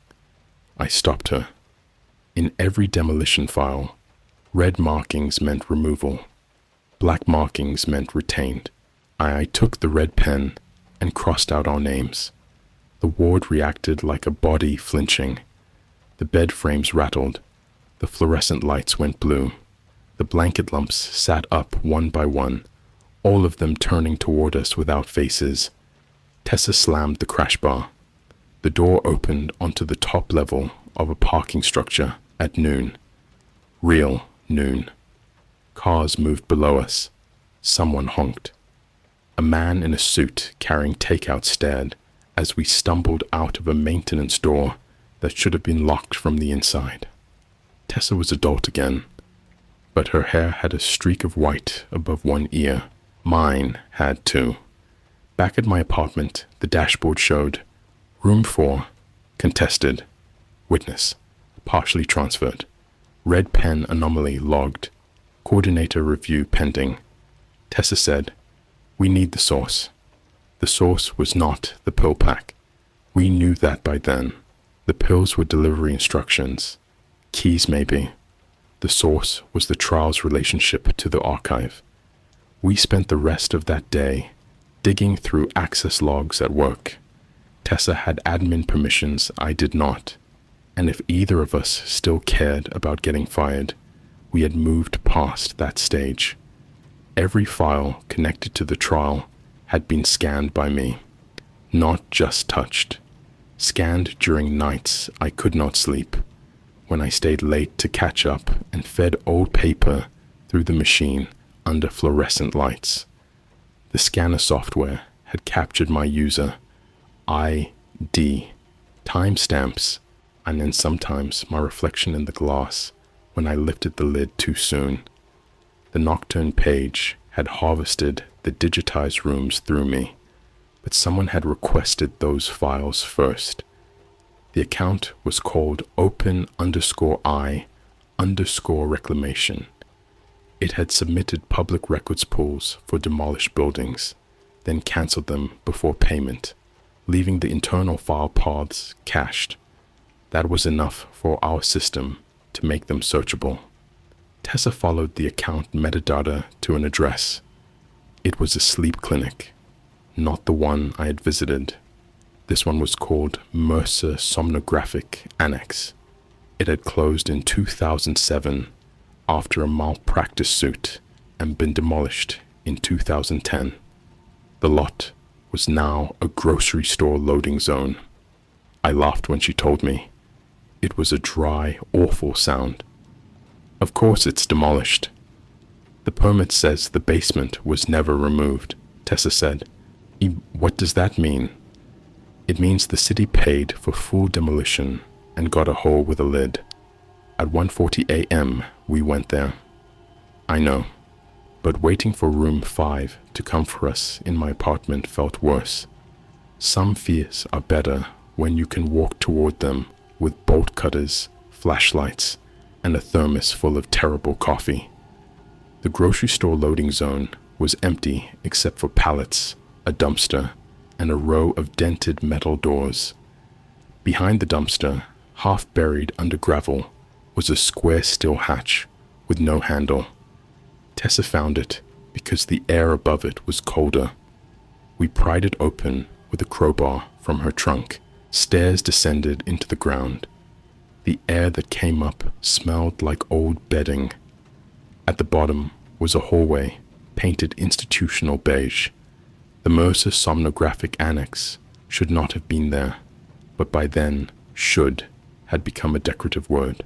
I stopped her. In every demolition file, red markings meant removal. Black markings meant retained. I took the red pen and crossed out our names. The ward reacted like a body flinching. The bed frames rattled. The fluorescent lights went blue. The blanket lumps sat up one by one, all of them turning toward us without faces. Tessa slammed the crash bar. The door opened onto the top level of a parking structure at noon. Real noon. Cars moved below us. Someone honked. A man in a suit carrying takeout stared as we stumbled out of a maintenance door that should have been locked from the inside. Tessa was adult again, but her hair had a streak of white above one ear. Mine had too. Back at my apartment, the dashboard showed Room 4, contested. Witness, partially transferred. Red pen anomaly logged. Coordinator review pending. Tessa said, "We need the source." The source was not the pill pack. We knew that by then. The pills were delivery instructions. Keys maybe. The source was the trial's relationship to the archive. We spent the rest of that day digging through access logs at work. Tessa had admin permissions I did not, and if either of us still cared about getting fired, we had moved past that stage. Every file connected to the trial had been scanned by me, not just touched. Scanned during nights I could not sleep, when I stayed late to catch up and fed old paper through the machine under fluorescent lights. The scanner software had captured my user, ID, timestamps, and then sometimes my reflection in the glass when I lifted the lid too soon. The Nocturne page had harvested the digitized rooms through me, but someone had requested those files first. The account was called open_I_reclamation. It had submitted public records pools for demolished buildings, then canceled them before payment, leaving the internal file paths cached. That was enough for our system to make them searchable. Tessa followed the account metadata to an address. It was a sleep clinic, not the one I had visited. This one was called Mercer Somnographic Annex. It had closed in 2007 after a malpractice suit and been demolished in 2010. The lot was now a grocery store loading zone. I laughed when she told me. It was a dry, awful sound. Of course it's demolished. The permit says the basement was never removed, Tessa said. What does that mean? It means the city paid for full demolition and got a hole with a lid. At 1:40 a.m. we went there. I know, but waiting for room 5 to come for us in my apartment felt worse. Some fears are better when you can walk toward them with bolt cutters, flashlights, and a thermos full of terrible coffee. The grocery store loading zone was empty except for pallets, a dumpster, and a row of dented metal doors. Behind the dumpster, half buried under gravel, was a square steel hatch with no handle. Tessa found it because the air above it was colder. We pried it open with a crowbar from her trunk. Stairs descended into the ground. The air that came up smelled like old bedding. At the bottom was a hallway, painted institutional beige. The Mercer Somnographic Annex should not have been there, but by then, should had become a decorative word.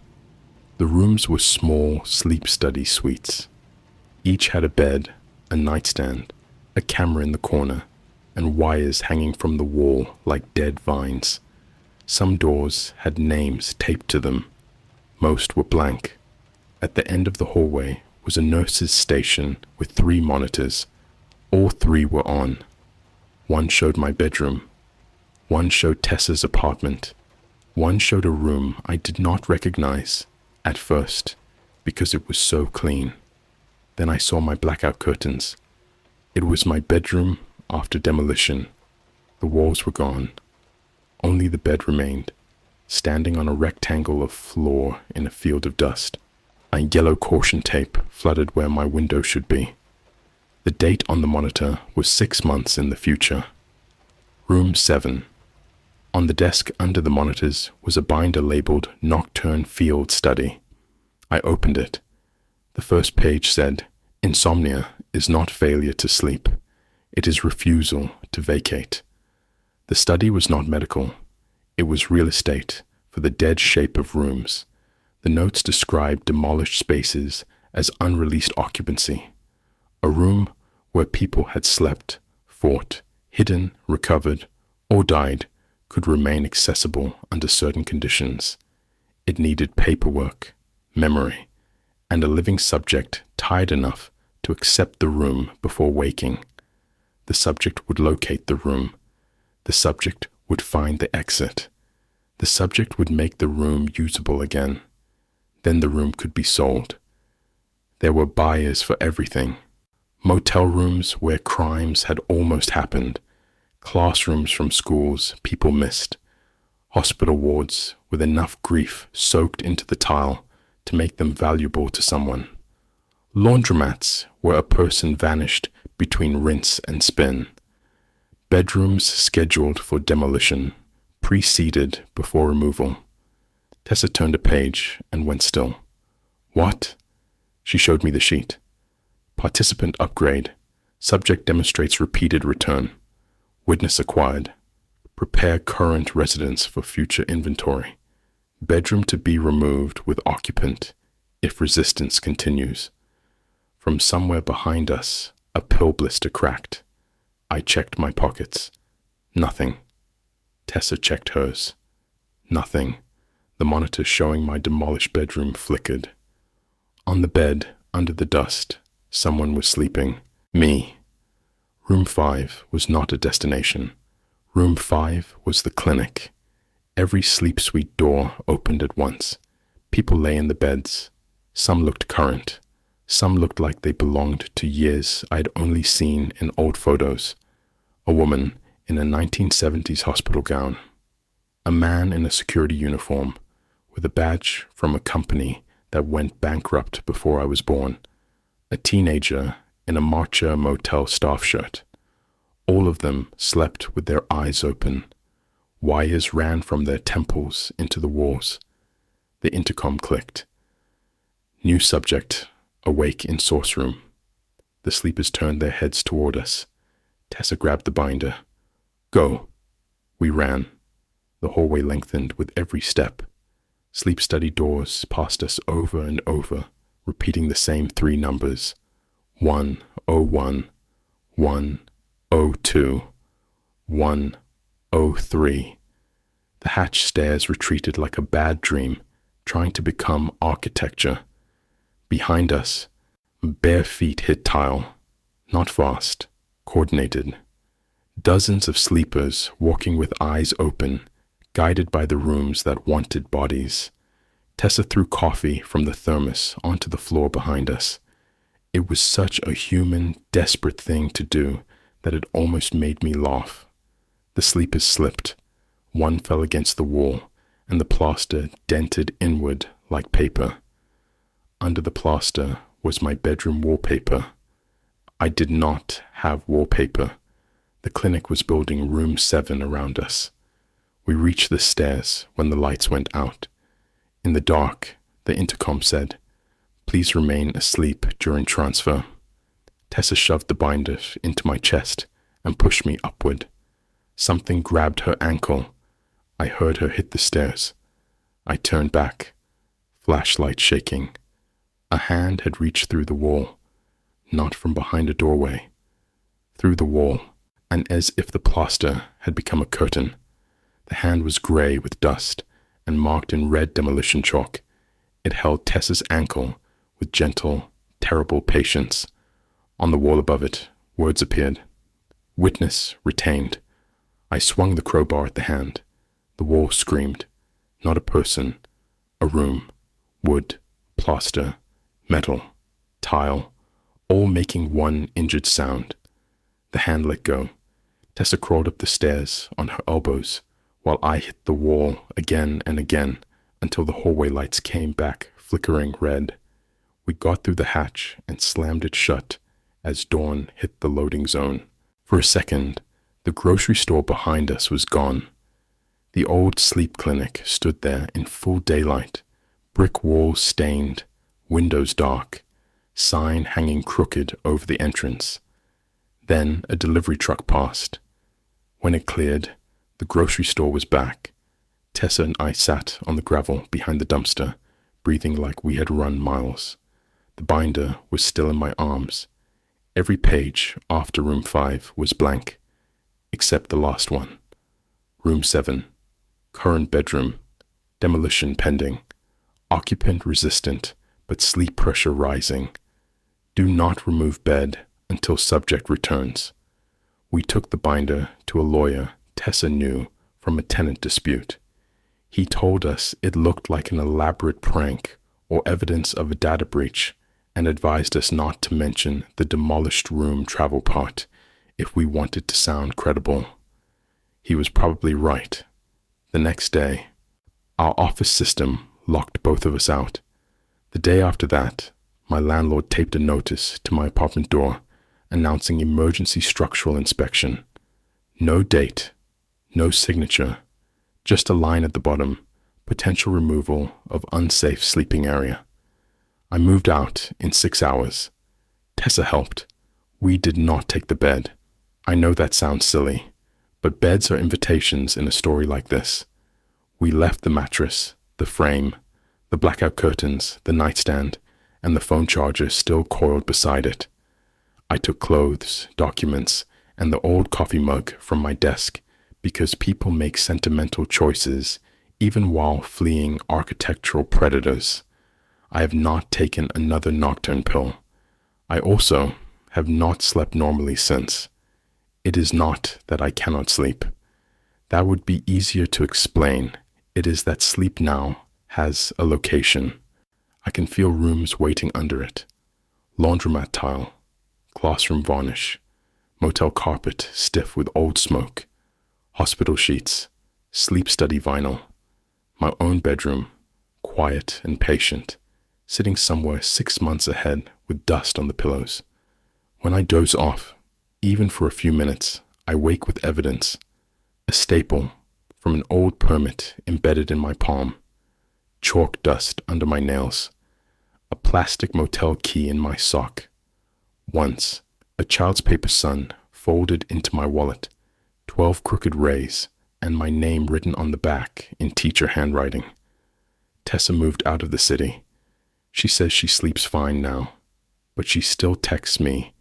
The rooms were small sleep study suites. Each had a bed, a nightstand, a camera in the corner, and wires hanging from the wall like dead vines. Some doors had names taped to them. Most were blank. At the end of the hallway was a nurse's station with 3 monitors. All 3 were on. One showed my bedroom. One showed Tessa's apartment. One showed a room I did not recognize at first because it was so clean. Then I saw my blackout curtains. It was my bedroom after demolition. The walls were gone. Only the bed remained, standing on a rectangle of floor in a field of dust. A yellow caution tape flooded where my window should be. The date on the monitor was 6 months in the future. Room 7. On the desk under the monitors was a binder labeled Nocturne Field Study. I opened it. The first page said, "Insomnia is not failure to sleep. It is refusal to vacate." The study was not medical. It was real estate for the dead shape of rooms. The notes described demolished spaces as unreleased occupancy, a room where people had slept, fought, hidden, recovered, or died could remain accessible under certain conditions. It needed paperwork, memory, and a living subject tired enough to accept the room before waking. The subject would locate the room. The subject would find the exit. The subject would make the room usable again. Then the room could be sold. There were buyers for everything. Motel rooms where crimes had almost happened. Classrooms from schools people missed. Hospital wards with enough grief soaked into the tile to make them valuable to someone. Laundromats where a person vanished between rinse and spin. Bedrooms scheduled for demolition, preceded before removal. Tessa turned a page and went still. What? She showed me the sheet. Participant upgrade. Subject demonstrates repeated return. Witness acquired. Prepare current residents for future inventory. Bedroom to be removed with occupant if resistance continues. From somewhere behind us, a pill blister cracked. I checked my pockets. Nothing. Tessa checked hers. Nothing. The monitor showing my demolished bedroom flickered. On the bed, under the dust, someone was sleeping. Me. Room 5 was not a destination. Room 5 was the clinic. Every sleep suite door opened at once. People lay in the beds. Some looked current. Some looked like they belonged to years I'd only seen in old photos. A woman in a 1970s hospital gown. A man in a security uniform with a badge from a company that went bankrupt before I was born. A teenager in a Marcha motel staff shirt. All of them slept with their eyes open. Wires ran from their temples into the walls. The intercom clicked. New subject, awake in source room. The sleepers turned their heads toward us. Tessa grabbed the binder. Go. We ran. The hallway lengthened with every step. Sleep study doors passed us over and over, repeating the same 3 numbers. 101, 102, 103. The hatch stairs retreated like a bad dream, trying to become architecture. Behind us, bare feet hit tile. Not fast, coordinated. Dozens of sleepers walking with eyes open, guided by the rooms that wanted bodies. Tessa threw coffee from the thermos onto the floor behind us. It was such a human, desperate thing to do that it almost made me laugh. The sleepers slipped. One fell against the wall, and the plaster dented inward like paper. Under the plaster was my bedroom wallpaper. I did not have wallpaper. The clinic was building room 7 around us. We reached the stairs when the lights went out. In the dark, the intercom said, "Please remain asleep during transfer." Tessa shoved the binder into my chest and pushed me upward. Something grabbed her ankle. I heard her hit the stairs. I turned back, flashlight shaking. A hand had reached through the wall, not from behind a doorway, through the wall, and as if the plaster had become a curtain. The hand was gray with dust and marked in red demolition chalk. It held Tessa's ankle with gentle, terrible patience. On the wall above it, words appeared. Witness retained. I swung the crowbar at the hand. The wall screamed. Not a person. A room. Wood. Plaster. Metal. Tile. All making one injured sound. The hand let go. Tessa crawled up the stairs on her elbows, while I hit the wall again and again until the hallway lights came back flickering red. We got through the hatch and slammed it shut as dawn hit the loading zone. For a second, the grocery store behind us was gone. The old sleep clinic stood there in full daylight, brick walls stained, windows dark, sign hanging crooked over the entrance. Then a delivery truck passed. When it cleared, the grocery store was back. Tessa and I sat on the gravel behind the dumpster, breathing like we had run miles. The binder was still in my arms. Every page after room 5 was blank, except the last one. Room 7, current bedroom, demolition pending, occupant resistant, but sleep pressure rising. Do not remove bed until subject returns. We took the binder to a lawyer Tessa knew from a tenant dispute. He told us it looked like an elaborate prank or evidence of a data breach and advised us not to mention the demolished room travel part if we wanted to sound credible. He was probably right. The next day, our office system locked both of us out. The day after that, my landlord taped a notice to my apartment door announcing emergency structural inspection. No date, no signature, just a line at the bottom, potential removal of unsafe sleeping area. I moved out in 6 hours. Tessa helped. We did not take the bed. I know that sounds silly, but beds are invitations in a story like this. We left the mattress, the frame, the blackout curtains, the nightstand, and the phone charger still coiled beside it. I took clothes, documents, and the old coffee mug from my desk because people make sentimental choices even while fleeing architectural predators. I have not taken another Nocturne pill. I also have not slept normally since. It is not that I cannot sleep. That would be easier to explain. It is that sleep now has a location. I can feel rooms waiting under it. Laundromat tile, classroom varnish, motel carpet stiff with old smoke, hospital sheets, sleep study vinyl, my own bedroom, quiet and patient, sitting somewhere 6 months ahead with dust on the pillows. When I doze off, even for a few minutes, I wake with evidence, a staple from an old permit embedded in my palm, chalk dust under my nails, a plastic motel key in my sock. Once, a child's paper sun folded into my wallet, 12 crooked rays, and my name written on the back in teacher handwriting. Tessa moved out of the city. She says she sleeps fine now, but she still texts me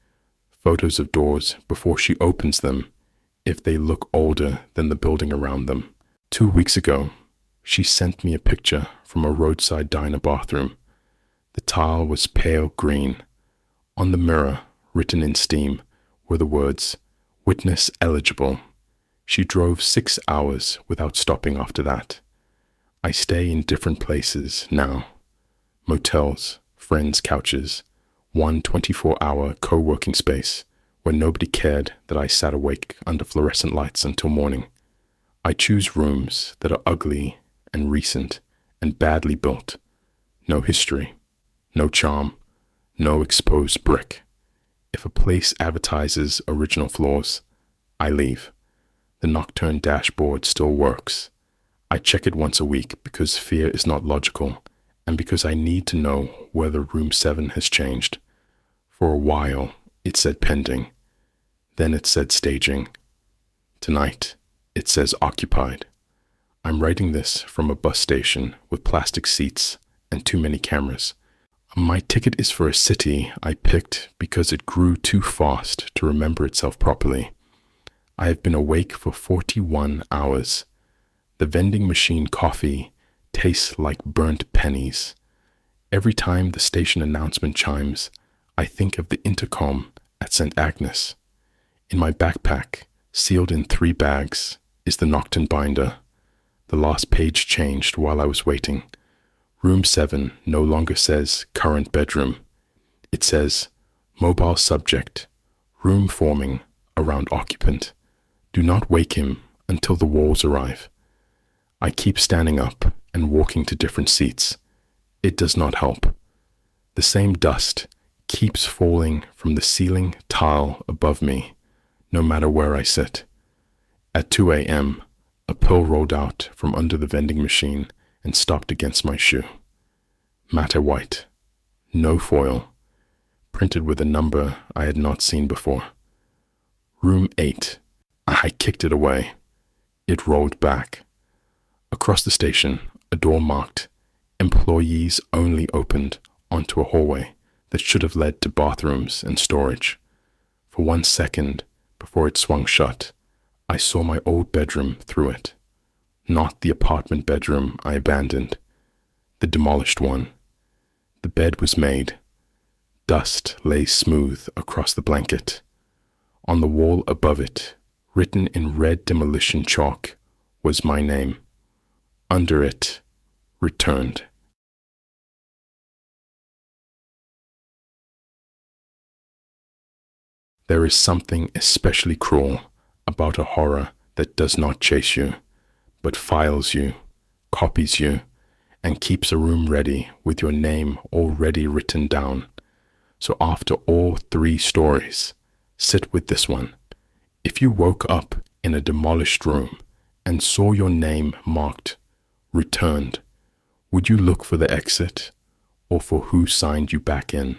photos of doors before she opens them if they look older than the building around them. 2 weeks ago, she sent me a picture from a roadside diner bathroom. The tile was pale green. On the mirror, written in steam, were the words, "Witness eligible." She drove 6 hours without stopping after that. I stay in different places now. Motels, friends' couches, one 24-hour co-working space where nobody cared that I sat awake under fluorescent lights until morning. I choose rooms that are ugly and recent and badly built. No history, no charm, no exposed brick. If a place advertises original floors, I leave. The Nocturne dashboard still works. I check it once a week because fear is not logical and because I need to know whether room 7 has changed. For a while, it said pending. Then it said staging. Tonight, it says occupied. I'm writing this from a bus station with plastic seats and too many cameras. My ticket is for a city I picked because it grew too fast to remember itself properly. I have been awake for 41 hours. The vending machine coffee tastes like burnt pennies. Every time the station announcement chimes, I think of the intercom at St. Agnes. In my backpack, sealed in 3 bags, is the Nocturne binder. The last page changed while I was waiting. Room 7 no longer says current bedroom. It says mobile subject, room forming around occupant. Do not wake him until the walls arrive. I keep standing up and walking to different seats. It does not help. The same dust keeps falling from the ceiling tile above me, no matter where I sit. At 2 a.m., a pill rolled out from under the vending machine and stopped against my shoe. Matte white, no foil, printed with a number I had not seen before. Room 8. I kicked it away. It rolled back. Across the station, a door marked Employees only opened onto a hallway that should have led to bathrooms and storage. For 1 second before it swung shut, I saw my old bedroom through it. Not the apartment bedroom I abandoned, the demolished one. The bed was made. Dust lay smooth across the blanket. On the wall above it, written in red demolition chalk, was my name. Under it, returned. There is something especially cruel about a horror that does not chase you, but files you, copies you, and keeps a room ready with your name already written down. So after all 3 stories, sit with this one. If you woke up in a demolished room and saw your name marked returned, would you look for the exit or for who signed you back in?